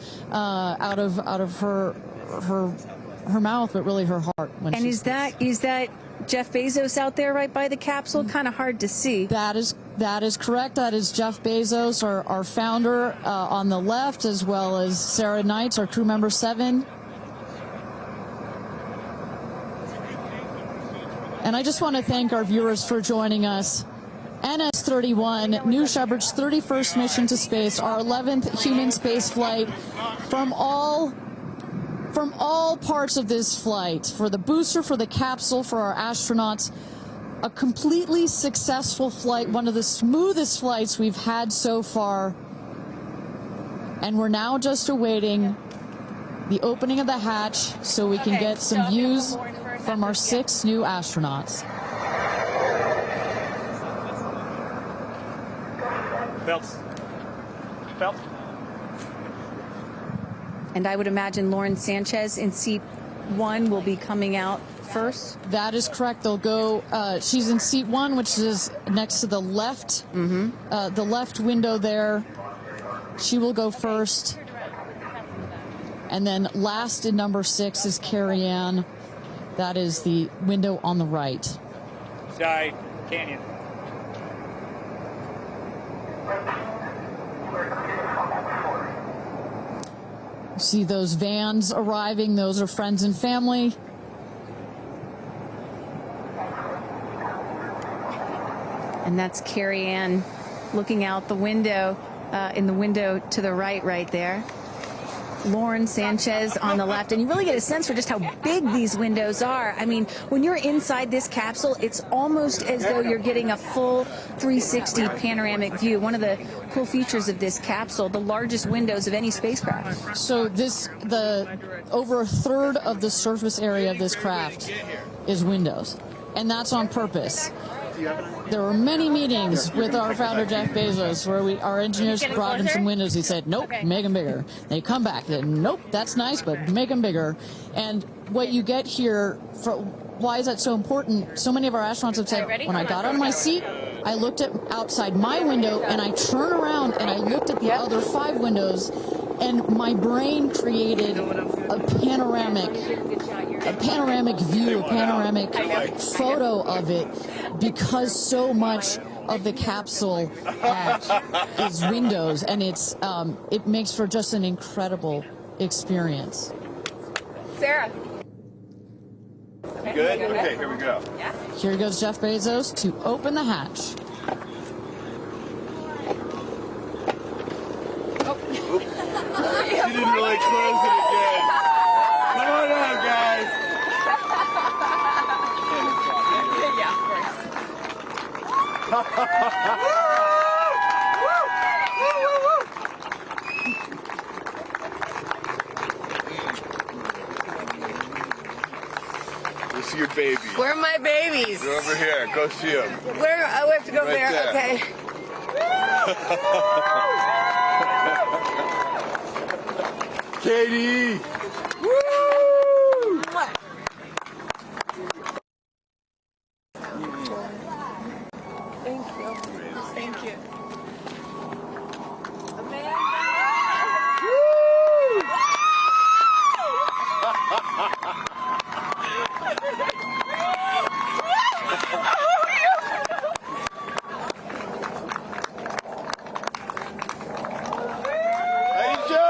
Speaker 1: her mouth, but really her heart? And is that Jeff Bezos out there right by the capsule? Kind of hard to see. That is correct. That is Jeff Bezos, our founder, on the left, as well as Sarah Knights, our crew member 7. And I just want to thank our viewers for joining us. NS-31, New Shepard's 31st mission to space, our 11th human space flight. From all parts of this flight, for the booster, for the capsule, for our astronauts, a completely successful flight, one of the smoothest flights we've had so far. And we're now just awaiting the opening of the hatch so we can get some views from our 6 new astronauts.
Speaker 10: Belts.
Speaker 1: And I would imagine Lauren Sanchez in seat 1 will be coming out first. That is correct. They'll go. She's in seat 1, which is next to the left, the left window there. She will go first. And then last in number 6 is Kerianne. That is the window on the right.
Speaker 10: Sky Canyon.
Speaker 3: See those vans arriving. Those are friends and family. And that's Kerianne looking out the window, in the window to the right there. Lauren Sanchez on the left. And you really get a sense for just how big these windows are. I mean, when you're inside this capsule, it's almost as though you're getting a full 360 panoramic view. One of the cool features of this capsule, the largest windows of any spacecraft. So over a third of the surface area of this craft is windows. And that's on purpose. There were many meetings with our founder, Jeff Bezos, where our engineers brought him some windows. He said, nope, make them bigger. They come back, nope, that's nice, but make them bigger. And what you get here, why is that so important? So many of our astronauts have said, when I got out of my seat, I looked outside my window, and I turned around and I looked at the other 5 windows, and my brain created a panoramic view, a panoramic photo of it, because so much of the capsule is windows, and it makes for just an incredible experience.
Speaker 5: Sarah.
Speaker 4: Good? Okay, here we go.
Speaker 5: Yeah.
Speaker 3: Here goes Jeff Bezos to open the hatch.
Speaker 4: She didn't really close it again. Come on out, guys.
Speaker 5: Yeah, of
Speaker 4: We'll see your baby.
Speaker 13: Where are my babies?
Speaker 4: They're over here. Go see them.
Speaker 13: Where? Oh, we have to go
Speaker 4: Right
Speaker 13: there. Okay.
Speaker 4: Katie! Woo!
Speaker 13: Thank you. Thank you. Amanda!
Speaker 4: Aisha!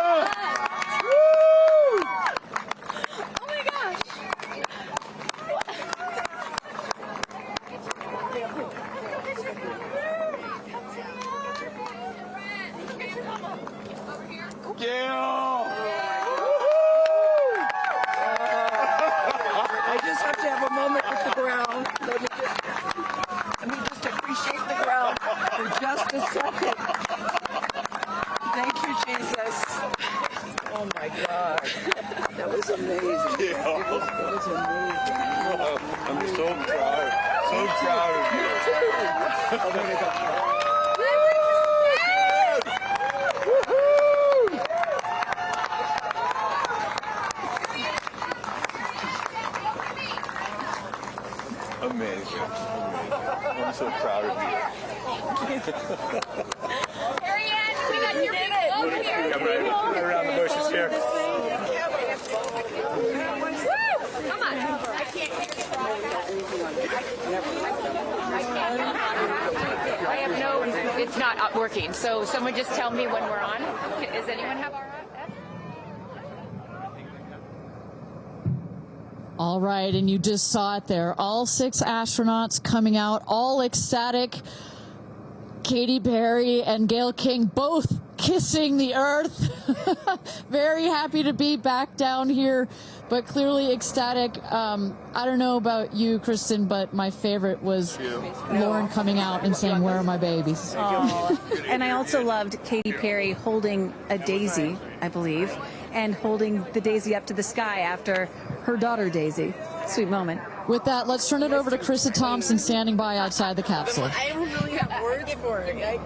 Speaker 4: Gayle!
Speaker 13: I just have to have a moment with the ground. Let me just appreciate the ground for just a second. Thank you, Jesus. Oh my God. That was amazing.
Speaker 4: Yeah.
Speaker 13: That was amazing.
Speaker 4: I'm so proud. So proud of you.
Speaker 13: Oh, there we go.
Speaker 4: Amazing. I'm so proud of you.
Speaker 2: Kerianne, we got your people over here.
Speaker 10: Come right around the bushes here.
Speaker 2: Come on. I have no, it's not working. So someone just tell me when we're on. Does anyone have our on?
Speaker 3: All right, and you just saw it there. All 6 astronauts coming out, all ecstatic. Katy Perry and Gayle King both kissing the earth. Very happy to be back down here, but clearly ecstatic. I don't know about you, Kristen, but my favorite was Lauren coming out and saying, "Where are my babies?"
Speaker 1: Oh. And I also loved Katy Perry holding a daisy, I believe, and holding the daisy up to the sky after her daughter Daisy. Sweet moment.
Speaker 3: With that, let's turn it over to Krista Thompson standing by outside the capsule.
Speaker 13: I don't really have words for it.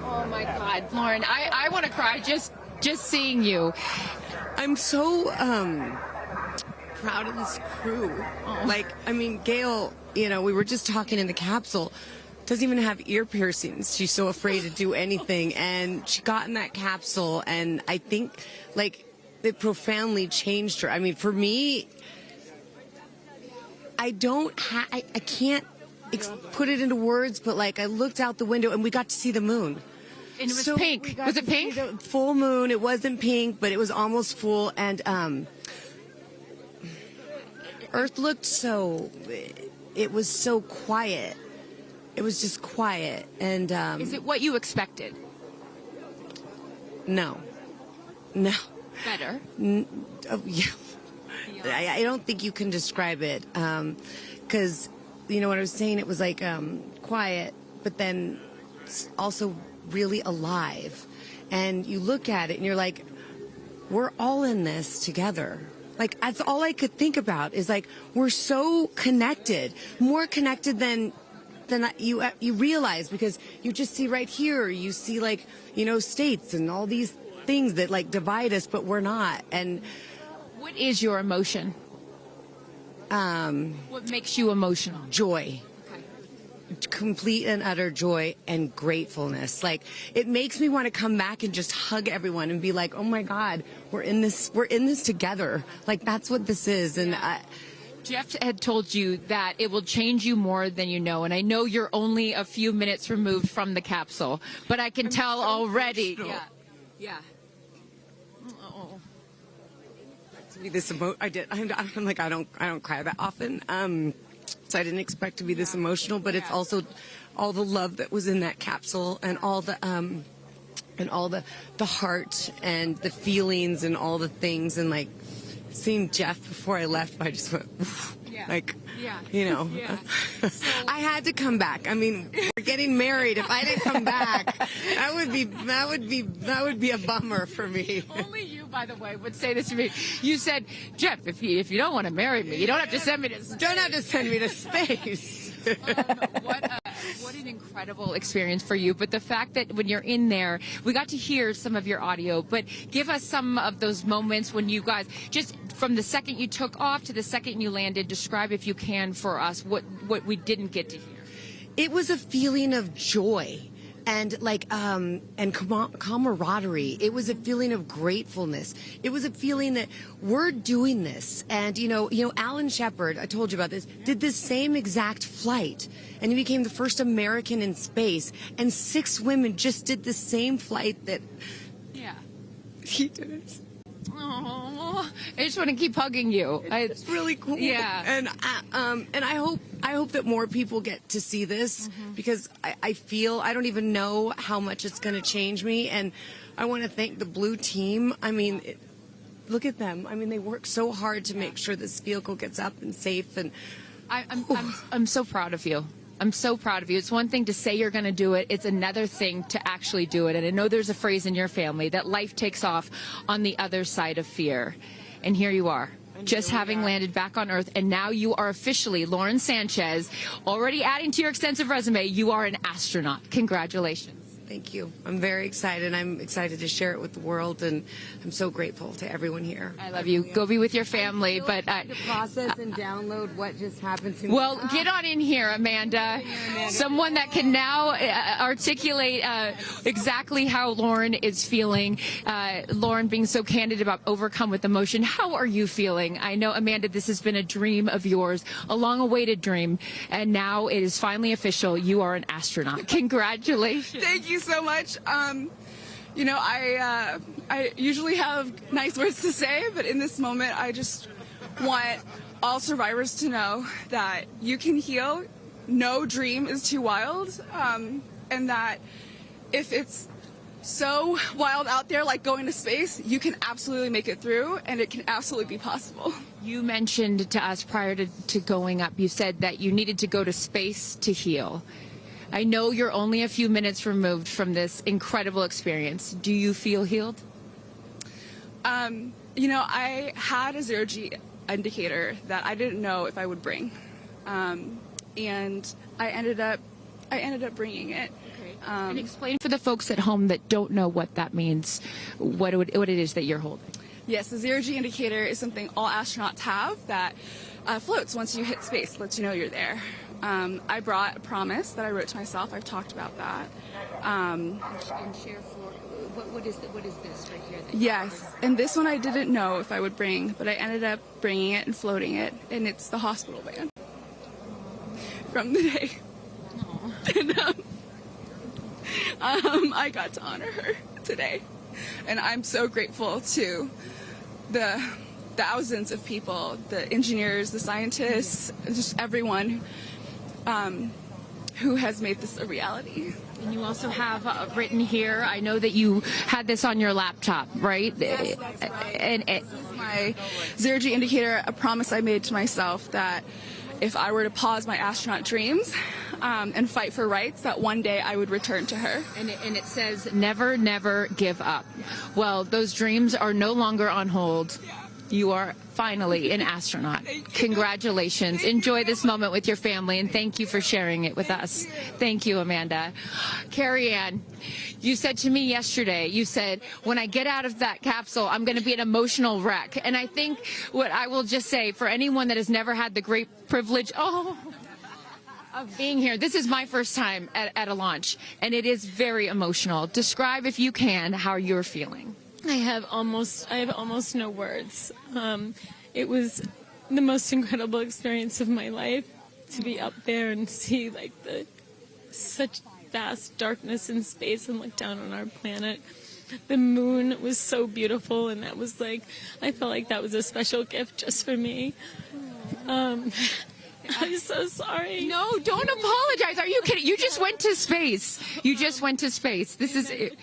Speaker 2: Oh my God, Lauren, I want to cry just seeing you.
Speaker 14: I'm so proud of this crew. Like, I mean, Gayle, we were just talking in the capsule, doesn't even have ear piercings. She's so afraid to do anything. And she got in that capsule, and I think, like, it profoundly changed her. I mean, for me, I can't put it into words, but, like, I looked out the window, and we got to see the moon.
Speaker 2: And it was pink. Was it pink?
Speaker 14: Full moon. It wasn't pink, but it was almost full. And Earth looked it was so quiet. It was just quiet. And
Speaker 2: is it what you expected?
Speaker 14: No.
Speaker 2: Better.
Speaker 14: Yeah. I don't think you can describe it. Because, what I was saying, it was like quiet, but then also really alive. And you look at it and you're like, we're all in this together. Like, that's all I could think about is, like, we're so connected, more connected than than you realize, because you just see right here, you see like, states and all these things that like divide us, but we're not. And
Speaker 2: what is your emotion? What makes you emotional?
Speaker 14: Joy. Complete and utter joy and gratefulness. Like, it makes me want to come back and just hug everyone and be like, oh my God, we're in this together. Like, that's what this is. And
Speaker 2: Jeff had told you that it will change you more than you know, and I know you're only a few minutes removed from the capsule, but I can tell already.
Speaker 14: Emotional.
Speaker 2: Yeah.
Speaker 14: To be this I did. I'm like, I don't cry that often. So I didn't expect to be this emotional, but it's also all the love that was in that capsule, and all the heart and the feelings and all the things, and like seeing Jeff before I left, I just went, I had to come back. I mean, we're getting married. If I didn't come back, that would be a bummer for me.
Speaker 2: Only you, by the way, would say this to me. You said, Jeff, if you don't want to marry me, you don't have to send me to space.
Speaker 14: Don't have to send me to space.
Speaker 2: What an incredible experience for you. But the fact that when you're in there, we got to hear some of your audio, but give us some of those moments when you guys, just from the second you took off to the second you landed, describe, if you can, for us what we didn't get to hear.
Speaker 14: It was a feeling of joy and and camaraderie. It was a feeling of gratefulness. It was a feeling that we're doing this. And Alan Shepard, I told you about this, did this same exact flight, and he became the first American in space. And 6 women just did the same flight that he did it.
Speaker 2: Oh, I just want to keep hugging you.
Speaker 14: It's really cool.
Speaker 2: Yeah.
Speaker 14: And I hope that more people get to see this, because I feel, I don't even know how much it's going to change me. And I want to thank the Blue team. I mean, look at them. I mean, they work so hard to make sure this vehicle gets up and safe. And
Speaker 2: I'm so proud of you. I'm so proud of you. It's one thing to say you're going to do it. It's another thing to actually do it. And I know there's a phrase in your family that life takes off on the other side of fear. And here you are, just having landed back on Earth. And now you are officially, Lauren Sanchez, already adding to your extensive resume, you are an astronaut. Congratulations.
Speaker 14: Thank you. I'm very excited. I'm excited to share it with the world, and I'm so grateful to everyone here.
Speaker 2: I love you. Go be with your family. But
Speaker 14: to process and download what just happened to me.
Speaker 2: Well, get on in here, Amanda. Someone that can now articulate exactly how Lauren is feeling. Lauren being so candid about overcome with emotion. How are you feeling? I know, Amanda, this has been a dream of yours, a long-awaited dream, and now it is finally official. You are an astronaut. Congratulations.
Speaker 15: Thank you so much. I usually have nice words to say, but in this moment, I just want all survivors to know that you can heal. No dream is too wild, and that if it's so wild out there, like going to space, you can absolutely make it through, and it can absolutely be possible.
Speaker 2: You mentioned to us prior to going up, you said that you needed to go to space to heal. I know you're only a few minutes removed from this incredible experience. Do you feel healed?
Speaker 15: I had a zero-G indicator that I didn't know if I would bring, and I ended up bringing it.
Speaker 2: Okay. And explain for the folks at home that don't know what that means, what it is that you're holding.
Speaker 15: Yes, the zero-G indicator is something all astronauts have that floats once you hit space, lets you know you're there. I brought a promise that I wrote to myself. I've talked about that.
Speaker 2: And share for what is this right here?
Speaker 15: Yes, and this one I didn't know if I would bring, but I ended up bringing it and floating it, and it's the hospital band from the day. And I got to honor her today, and I'm so grateful to the thousands of people, the engineers, the scientists, just everyone who has made this a reality.
Speaker 2: And you also have written here, I know that you had this on your laptop, right?
Speaker 15: Yes, that's right. This is my zero-G indicator, a promise I made to myself that if I were to pause my astronaut dreams and fight for rights, that one day I would return to her.
Speaker 2: And it says, never, never give up. Well, those dreams are no longer on hold. You are finally an astronaut. Congratulations. Enjoy this moment with your family, and thank you for sharing it with us. Thank you, Amanda. Kerianne, you said to me yesterday, you said, when I get out of that capsule, I'm going to be an emotional wreck. And I think what I will just say, for anyone that has never had the great privilege of being here, this is my first time at a launch, and it is very emotional. Describe, if you can, how you're feeling.
Speaker 16: I have almost no words. It was the most incredible experience of my life to be up there and see like such vast darkness in space and look down on our planet. The moon was so beautiful, and that was like, I felt like that was a special gift just for me. I'm so sorry.
Speaker 2: No, don't apologize. Are you kidding? You just went to space. You just went to space. This is it.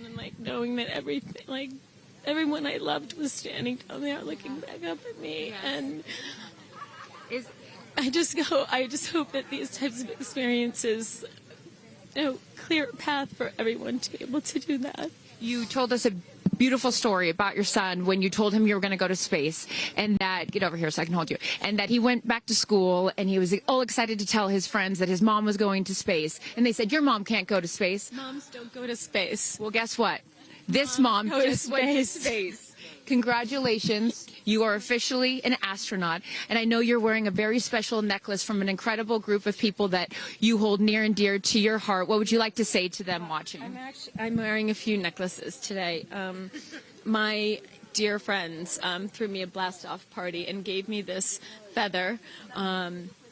Speaker 16: And like knowing that everything, like everyone I loved was standing down there looking back up at me. And I just hope that these types of experiences, clear a path for everyone to be able to do that.
Speaker 2: You told us a beautiful story about your son when you told him you were going to go to space, and that, get over here so I can hold you, and that he went back to school and he was all excited to tell his friends that his mom was going to space, and they said, your mom can't go to space.
Speaker 16: Moms don't go to space.
Speaker 2: Well, guess what? This mom just went to space. Congratulations. You are officially an astronaut, and I know you're wearing a very special necklace from an incredible group of people that you hold near and dear to your heart. What would you like to say to them watching?
Speaker 16: I'm wearing a few necklaces today. My dear friends threw me a blast-off party and gave me this feather,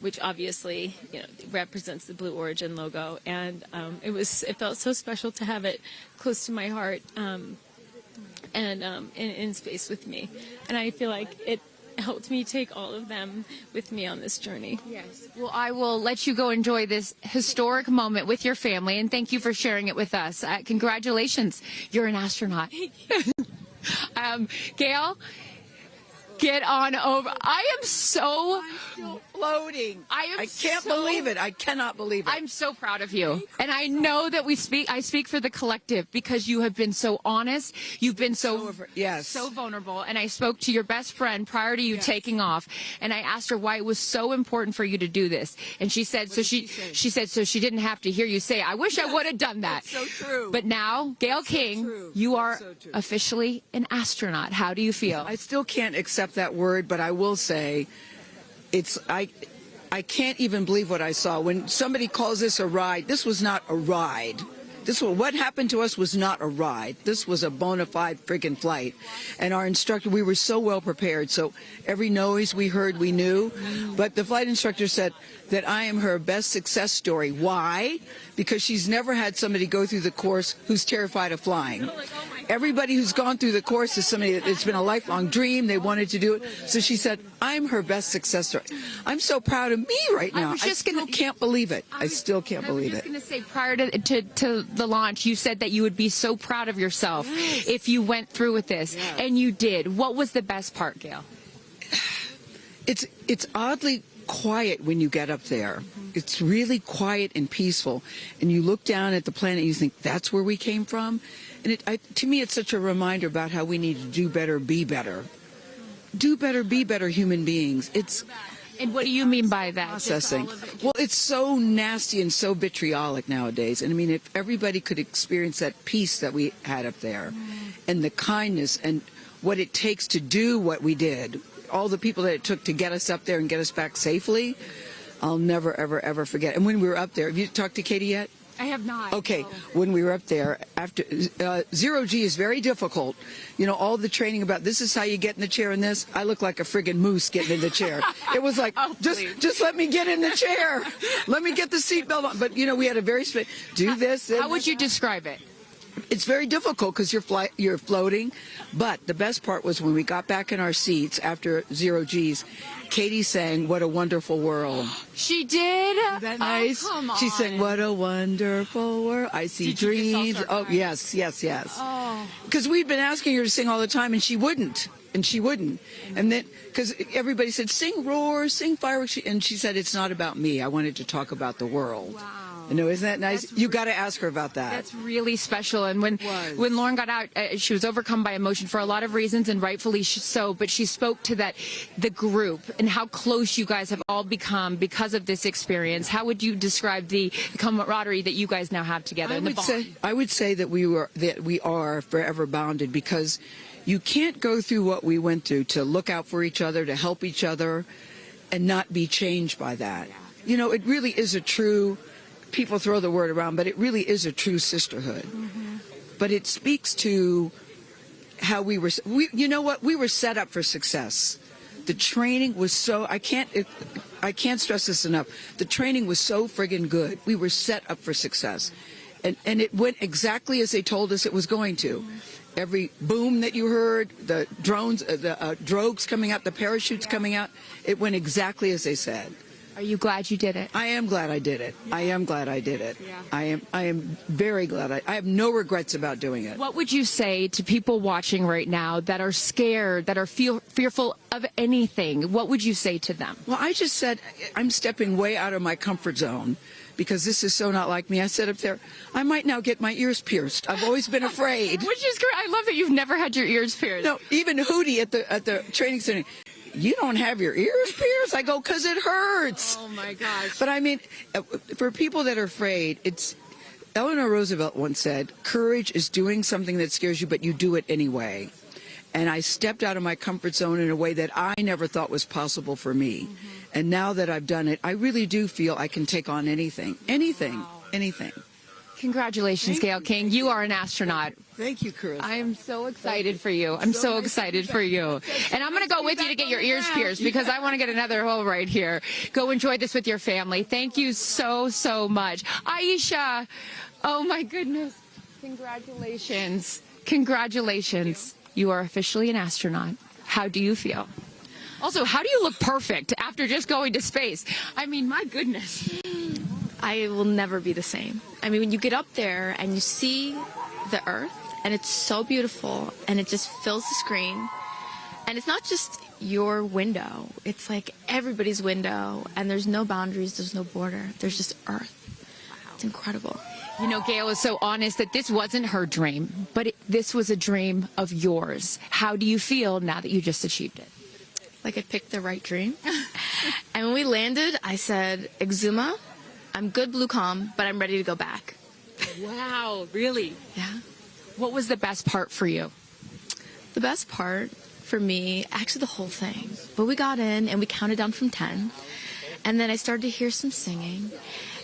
Speaker 16: which obviously represents the Blue Origin logo, and it felt so special to have it close to my heart. And in space with me. And I feel like it helped me take all of them with me on this journey.
Speaker 2: Yes. Well, I will let you go enjoy this historic moment with your family, and thank you for sharing it with us. Congratulations. You're an astronaut. Gayle, get on over. I am so
Speaker 13: floating. I can't believe it. I cannot believe it.
Speaker 2: I'm so proud of you. And I know that I speak for the collective, because you have been so honest. You've been so vulnerable. And I spoke to your best friend prior to you taking off, and I asked her why it was so important for you to do this. And she said, she said, so she didn't have to hear you say, I wish I would have done that.
Speaker 13: That's so true.
Speaker 2: But now, Gayle King, you are officially an astronaut. How do you feel?
Speaker 13: I still can't accept that word, but I will say, I can't even believe what I saw. When somebody calls this a ride, this was not a ride. What happened to us was not a ride. This was a bona fide friggin' flight. And our instructor, we were so well prepared. So every noise we heard, we knew. But the flight instructor said that I am her best success story. Why? Because she's never had somebody go through the course who's terrified of flying. Everybody who's gone through the course is somebody that it's been a lifelong dream. They wanted to do it. So she said, I'm her best success story. I'm so proud of me right now. I still can't believe it. I still can't believe it.
Speaker 2: I was just going to say, prior to the launch, you said that you would be so proud of yourself if you went through with this. And you did. What was the best part, Gayle?
Speaker 13: It's oddly quiet when you get up there. It's really quiet and peaceful. And you look down at the planet and you think, that's where we came from? And to me, it's such a reminder about how we need to do better, be better. Do better, be better human beings.
Speaker 2: And what do you mean by that?
Speaker 13: Processing. Well, it's so nasty and so vitriolic nowadays. And I mean, if everybody could experience that peace that we had up there, and the kindness and what it takes to do what we did, all the people that it took to get us up there and get us back safely, I'll never, ever, ever forget. And when we were up there, have you talked to Katy yet?
Speaker 2: I have not.
Speaker 13: Okay,
Speaker 2: no.
Speaker 13: When we were up there, after zero G is very difficult. All the training about this is how you get in the chair and this. I look like a friggin' moose getting in the chair. It was like, just let me get in the chair. Let me get the seatbelt on. But, we had a very do this.
Speaker 2: How would you describe it?
Speaker 13: It's very difficult because you're floating. But the best part was when we got back in our seats after zero G's, Katy sang "What a Wonderful World."
Speaker 2: She did?
Speaker 13: Isn't that nice?
Speaker 2: Oh, come on.
Speaker 13: She sang "What a Wonderful World." I see dreams. Oh, yes.
Speaker 2: Oh.
Speaker 13: Because we'd been asking her to sing all the time, and she wouldn't. And then, because everybody said, sing roar, sing fireworks. And she said, it's not about me. I wanted to talk about the world.
Speaker 2: Wow.
Speaker 17: No, isn't that nice? You got to ask her about that.
Speaker 2: That's really special. And when Lauren got out, she was overcome by emotion for a lot of reasons, and rightfully so. But she spoke to the group and how close you guys have all become because of this experience. How would you describe the camaraderie that you guys now have together?
Speaker 17: I would say that we are forever bonded, because you can't go through what we went through to look out for each other, to help each other, and not be changed by that. You know, it really is a true. People throw the word around, but it really is a true sisterhood. But it speaks to how we were, you know what, we were set up for success. The training was so, I can't stress this enough. The training was so friggin' good. We were set up for success. And it went exactly as they told us it was going to. Every boom that you heard, the drones, the drogues coming out, the parachutes coming out, it went exactly as they said.
Speaker 2: Are you glad you did it?
Speaker 17: I am glad I did it. I am glad I did it.
Speaker 2: Yeah.
Speaker 17: I am very glad. I have no regrets about doing it.
Speaker 2: What would you say to people watching right now that are scared, that are fearful of anything? What would you say to them?
Speaker 17: Well, I just said I'm stepping way out of my comfort zone, because this is so not like me. I said up there, I might now get my ears pierced. I've always been afraid.
Speaker 2: Which is great. I love that you've never had your ears pierced.
Speaker 17: No, even Hootie at the training center. You don't have your ears pierced? I go, because it hurts.
Speaker 2: Oh, my gosh.
Speaker 17: But I mean, for people that are afraid, Eleanor Roosevelt once said, courage is doing something that scares you, but you do it anyway. And I stepped out of my comfort zone in a way that I never thought was possible for me. And now that I've done it, I really do feel I can take on anything. Anything.
Speaker 2: Congratulations, Gayle King. You are an astronaut.
Speaker 17: Thank you, Chris.
Speaker 2: I am so excited for you. I'm so excited for you. And I'm going to go with you to get your ears pierced, because I want to get another hole right here. Go enjoy this with your family. Thank you so, so much. Aisha, oh my goodness. Congratulations. Congratulations. You are officially an astronaut. How do you feel? Also, how do you look perfect after just going to space? I mean, my goodness.
Speaker 18: I will never be the same. I mean, when you get up there and you see the Earth, and it's so beautiful, and it just fills the screen, and it's not just your window, it's like everybody's window, and there's no boundaries, there's no border, there's just Earth. It's incredible.
Speaker 2: You know, Gayle is so honest that this wasn't her dream, but this was a dream of yours. How do you feel now that you just achieved it?
Speaker 18: Like I picked the right dream. And when we landed, I said, Exuma, I'm good, blue calm, but I'm ready to go back.
Speaker 2: Wow, really?
Speaker 18: Yeah.
Speaker 2: What was the best part for you?
Speaker 18: The best part for me, actually the whole thing. But we got in and we counted down from 10. And then I started to hear some singing.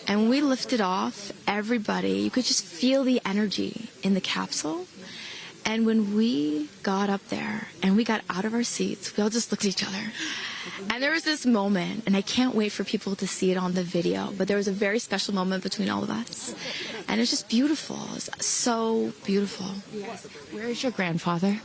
Speaker 18: And when we lifted off, everybody, you could just feel the energy in the capsule. And when we got up there and we got out of our seats, we all just looked at each other. And there was this moment, and I can't wait for people to see it on the video, but there was a very special moment between all of us. And it's just beautiful. It's so beautiful.
Speaker 2: Yes. Where is your grandfather?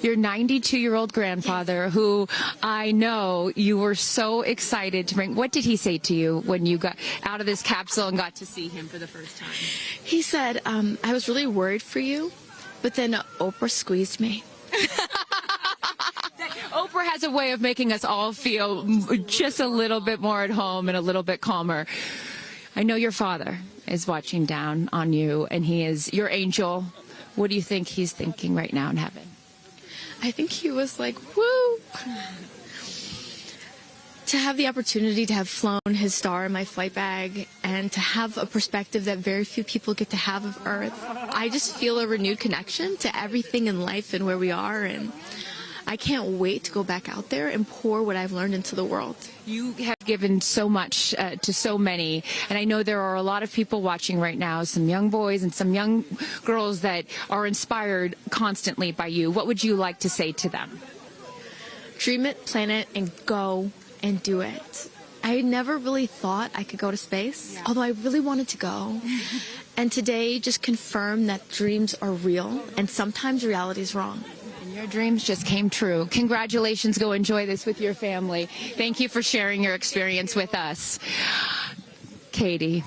Speaker 2: Your 92-year-old grandfather, who I know you were so excited to bring. What did he say to you when you got out of this capsule and got to see him for the first time?
Speaker 18: He said, I was really worried for you, but then Oprah squeezed me.
Speaker 2: Oprah has a way of making us all feel just a little bit more at home and a little bit calmer. I know your father is watching down on you, and he is your angel. What do you think he's thinking right now in heaven?
Speaker 18: I think he was like, woo! To have the opportunity to have flown his star in my flight bag and to have a perspective that very few people get to have of Earth, I just feel a renewed connection to everything in life and where we are, and I can't wait to go back out there and pour what I've learned into the world.
Speaker 2: You have given so much to so many, and I know there are a lot of people watching right now, some young boys and some young girls that are inspired constantly by you. What would you like to say to them?
Speaker 18: Dream it, plan it, and go and do it. I never really thought I could go to space, although I really wanted to go. And today just confirmed that dreams are real, and sometimes reality is wrong.
Speaker 2: Your dreams just came true. Congratulations. Go enjoy this with your family. Thank you for sharing your experience with us. Katie.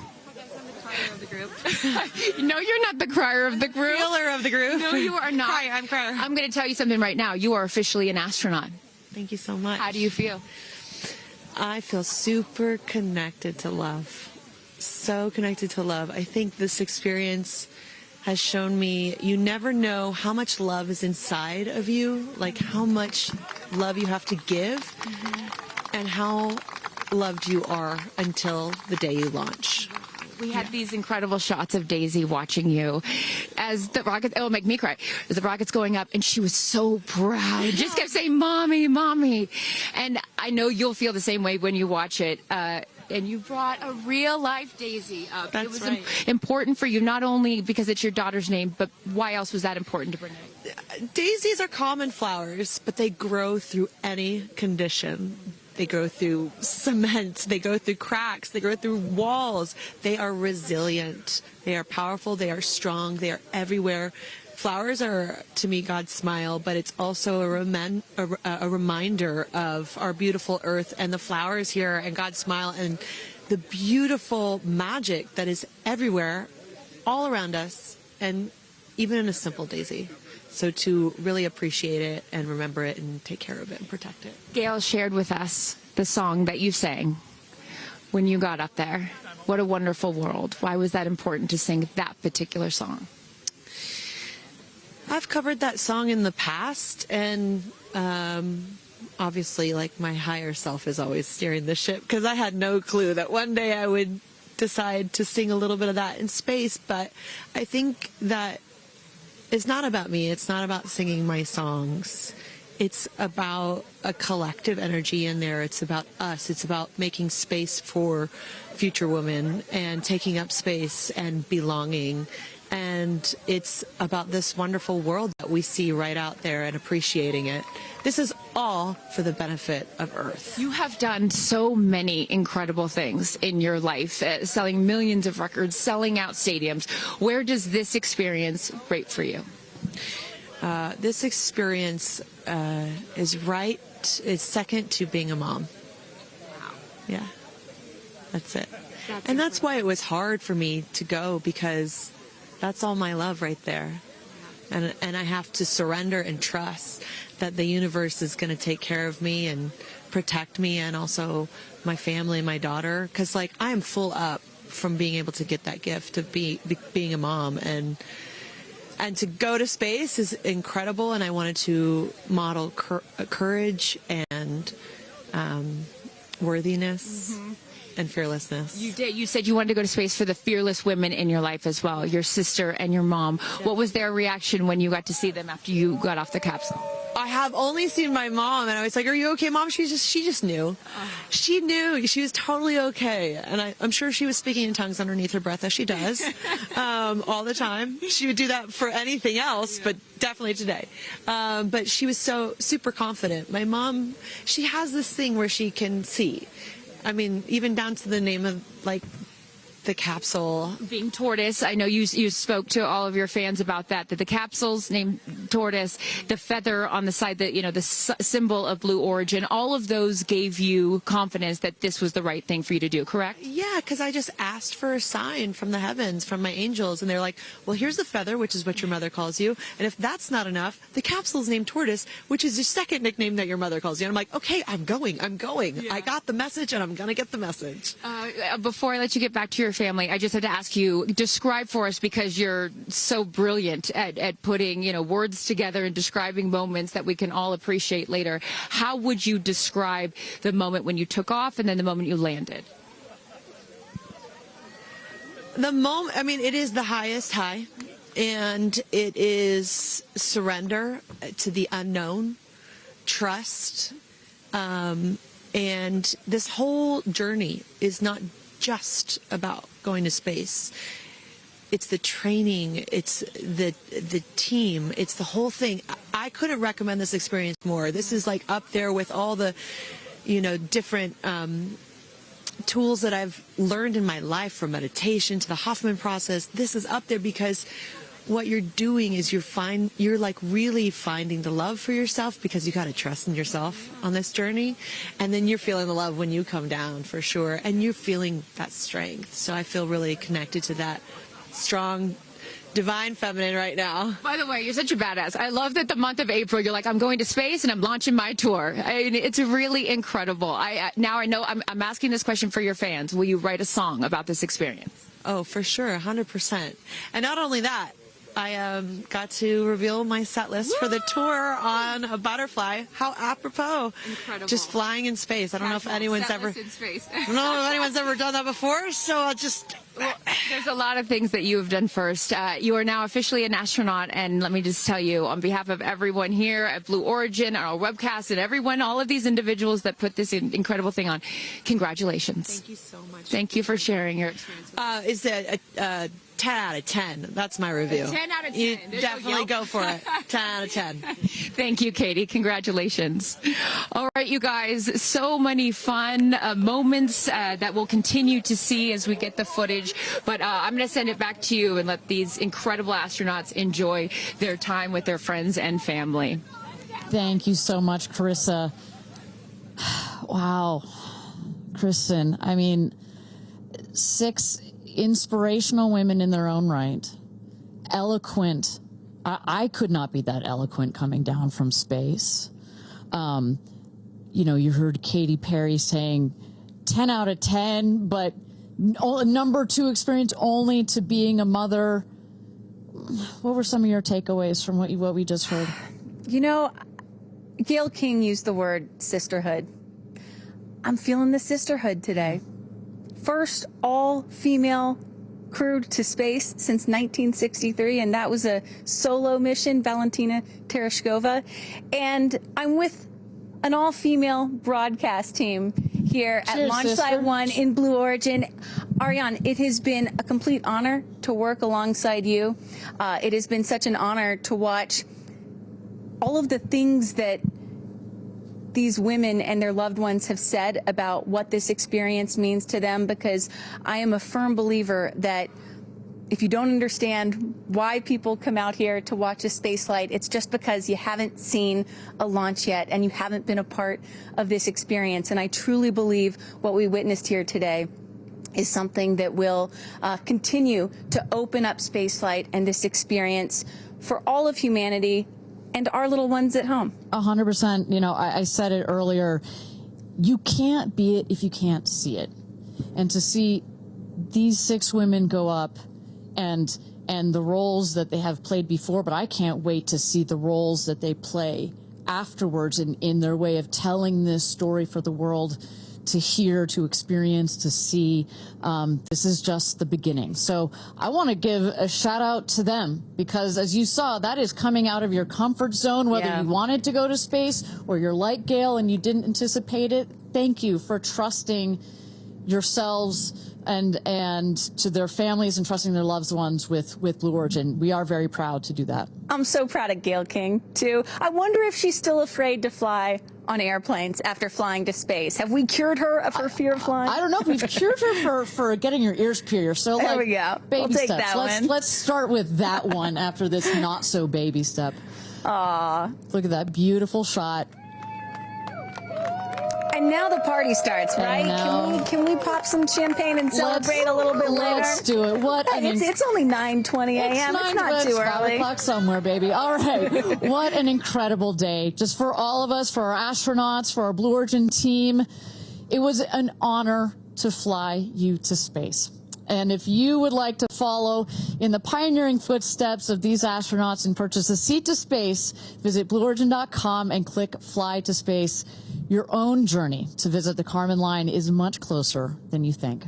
Speaker 2: No, you're not the crier of the group.
Speaker 19: Feeler of the group.
Speaker 2: No, you are not.
Speaker 19: I'm crier.
Speaker 2: I'm going to tell you something right now. You are officially an astronaut.
Speaker 19: Thank you so much.
Speaker 2: How do you feel?
Speaker 19: I feel super connected to love. so connected to love. I think this experience has shown me you never know how much love is inside of you, like how much love you have to give, and how loved you are until the day you launch.
Speaker 2: We had these incredible shots of Daisy watching you as the rocket, it'll make me cry, as the rocket's going up, and she was so proud. Just kept saying, "Mommy, Mommy." And I know you'll feel the same way when you watch it. And you brought a real-life Daisy up.
Speaker 19: That's
Speaker 2: it was
Speaker 19: right.
Speaker 2: important for you, not only because it's your daughter's name, but why else was that important to bring it?
Speaker 19: Daisies are common flowers, but they grow through any condition. They go through cement, they go through cracks, they go through walls. They are resilient. They are powerful, they are strong, they are everywhere. Flowers are, to me, God's smile, but it's also a reminder of our beautiful earth and the flowers here and God's smile and the beautiful magic that is everywhere, all around us, and even in a simple daisy. So to really appreciate it and remember it and take care of it and protect it.
Speaker 2: Gayle shared with us the song that you sang when you got up there. What a wonderful world. Why was that important to sing that particular song?
Speaker 19: I've covered that song in the past, and obviously, like, my higher self is always steering the ship, because I had no clue that one day I would decide to sing a little bit of that in space. But I think that it's not about me. It's not about singing my songs. It's about a collective energy in there. It's about us. It's about making space for future women and taking up space and belonging. And it's about this wonderful world that we see right out there and appreciating it. This is all for the benefit of Earth.
Speaker 2: You have done so many incredible things in your life, selling millions of records, selling out stadiums. Where does this experience rate for you?
Speaker 19: This experience is second to being a mom.
Speaker 2: Wow.
Speaker 19: Yeah, that's it. And that's why it was hard for me to go, because that's all my love right there. And I have to surrender and trust that the universe is going to take care of me and protect me, and also my family and my daughter. Because, like, I am full up from being able to get that gift of being a mom. And to go to space is incredible. And I wanted to model courage and worthiness. And fearlessness.
Speaker 2: You did. You said you wanted to go to space for the fearless women in your life as well, your sister and your mom. Yeah. What was their reaction when you got to see them after you got off the capsule?
Speaker 19: I have only seen my mom, and I was like, "Are you okay, Mom?" She just knew. She knew. She was totally okay. And I'm sure she was speaking in tongues underneath her breath, as she does all the time. She would do that for anything else, but definitely today. But she was so super confident. My mom, she has this thing where she can see. I mean, even down to the name of, like, the capsule
Speaker 2: being tortoise. I know you spoke to all of your fans about that the capsule's named tortoise, the feather on the side, that, you know, the symbol of Blue Origin, all of those gave you confidence that this was the right thing for you to do, correct?
Speaker 19: Yeah, because I just asked for a sign from the heavens, from my angels, and they're like, well, here's the feather, which is what your mother calls you, and if that's not enough, the capsule's named Tortoise, which is your second nickname that your mother calls you. And I'm like, okay, I'm going. Yeah. I got the message, and I'm going to get the message.
Speaker 2: Before I let you get back to your family, I just have to ask you, describe for us, because you're so brilliant at putting, you know, words together and describing moments that we can all appreciate later. How would you describe the moment when you took off and then the moment you landed?
Speaker 19: The moment, I mean, it is the highest high, and it is surrender to the unknown, trust, and this whole journey is not just about going to space. It's the training, it's the team, it's the whole thing. I couldn't recommend this experience more. This is like up there with all the, you know, different tools that I've learned in my life, from meditation to the Hoffman process. This is up there because what you're doing is you're like really finding the love for yourself, because you got to trust in yourself on this journey, and then you're feeling the love when you come down, for sure, and you're feeling that strength. So I feel really connected to that strong divine feminine right now.
Speaker 2: By the way, you're such a badass. I love that the month of April, you're like, I'm going to space and I'm launching my tour. I mean, it's really incredible. Now I know I'm asking this question for your fans. Will you write a song about this experience?
Speaker 19: Oh, for sure, 100%. And not only that, I got to reveal my set list for the tour on a butterfly. How apropos.
Speaker 2: Incredible.
Speaker 19: Just flying in space. I don't know if anyone's ever
Speaker 2: in space.
Speaker 19: I don't know if anyone's ever done that before, so I'll just
Speaker 2: There's a lot of things that you have done first. You are now officially an astronaut, and let me just tell you, on behalf of everyone here at Blue Origin, our webcast, and everyone, all of these individuals that put this incredible thing on, congratulations.
Speaker 19: Thank you so much.
Speaker 2: Thank you for sharing your experience.
Speaker 19: Is it a 10 out of 10? That's my review.
Speaker 2: 10 out of 10.
Speaker 19: You
Speaker 2: There's
Speaker 19: definitely
Speaker 2: no
Speaker 19: go for it. 10 out of 10.
Speaker 2: Thank you, Katy. Congratulations. All right, you guys, so many fun moments that we'll continue to see as we get the footage. But I'm going to send it back to you and let these incredible astronauts enjoy their time with their friends and family.
Speaker 3: Thank you so much, Carissa. Wow. Kristen, I mean, 6 inspirational women in their own right, eloquent. I could not be that eloquent coming down from space. You know, you heard Katy Perry saying 10 out of 10, but number 2 experience only to being a mother. What were some of your takeaways from what we just heard?
Speaker 1: You know, Gayle King used the word sisterhood. I'm feeling the sisterhood today. First all-female crew to space since 1963, and that was a solo mission, Valentina Tereshkova. And I'm with an all-female broadcast team here at
Speaker 3: Cheers,
Speaker 1: Launch
Speaker 3: sister.
Speaker 1: Site 1 in Blue Origin. Ariane, it has been a complete honor to work alongside you. It has been such an honor to watch all of the things that these women and their loved ones have said about what this experience means to them, because I am a firm believer that if you don't understand why people come out here to watch a space flight, it's just because you haven't seen a launch yet and you haven't been a part of this experience. And I truly believe what we witnessed here today is something that will continue to open up spaceflight and this experience for all of humanity and our little ones at home.
Speaker 3: 100%. You know, I said it earlier. You can't be it if you can't see it. And to see these 6 women go up and the roles that they have played before, but I can't wait to see the roles that they play afterwards in their way of telling this story for the world to hear, to experience, to see. This is just the beginning. So I want to give a shout out to them, because as you saw, that is coming out of your comfort zone, whether you wanted to go to space or you're like Gayle and you didn't anticipate it. Thank you for trusting yourselves and to their families and trusting their loved ones with Blue Origin. We are very proud to do that.
Speaker 1: I'm so proud of Gayle King, too. I wonder if she's still afraid to fly on airplanes after flying to space. Have we cured her of her fear of flying?
Speaker 3: I don't know. We've cured her for getting your ears pierced. So
Speaker 1: there
Speaker 3: like,
Speaker 1: we go.
Speaker 3: Baby
Speaker 1: We'll take
Speaker 3: steps.
Speaker 1: that one.
Speaker 3: Let's start with that one after this not so baby step.
Speaker 1: Aw.
Speaker 3: Look at that beautiful shot.
Speaker 1: And now the party starts, right? Can we pop some champagne and celebrate a little bit later?
Speaker 3: Let's do it.
Speaker 1: It's only 9:20 a.m. It's not too early.
Speaker 3: 5 o'clock somewhere, baby. All right. What an incredible day. Just for all of us, for our astronauts, for our Blue Origin team. It was an honor to fly you to space. And if you would like to follow in the pioneering footsteps of these astronauts and purchase a seat to space, visit blueorigin.com and click Fly to Space. Your own journey to visit the Kármán line is much closer than you think.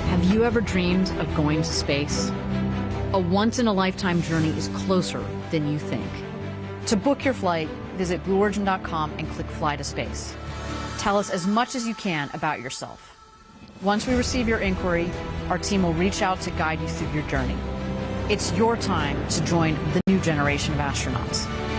Speaker 20: Have you ever dreamed of going to space? A once-in-a-lifetime journey is closer than you think. To book your flight, visit blueorigin.com and click Fly to Space. Tell us as much as you can about yourself. Once we receive your inquiry, our team will reach out to guide you through your journey. It's your time to join the new generation of astronauts.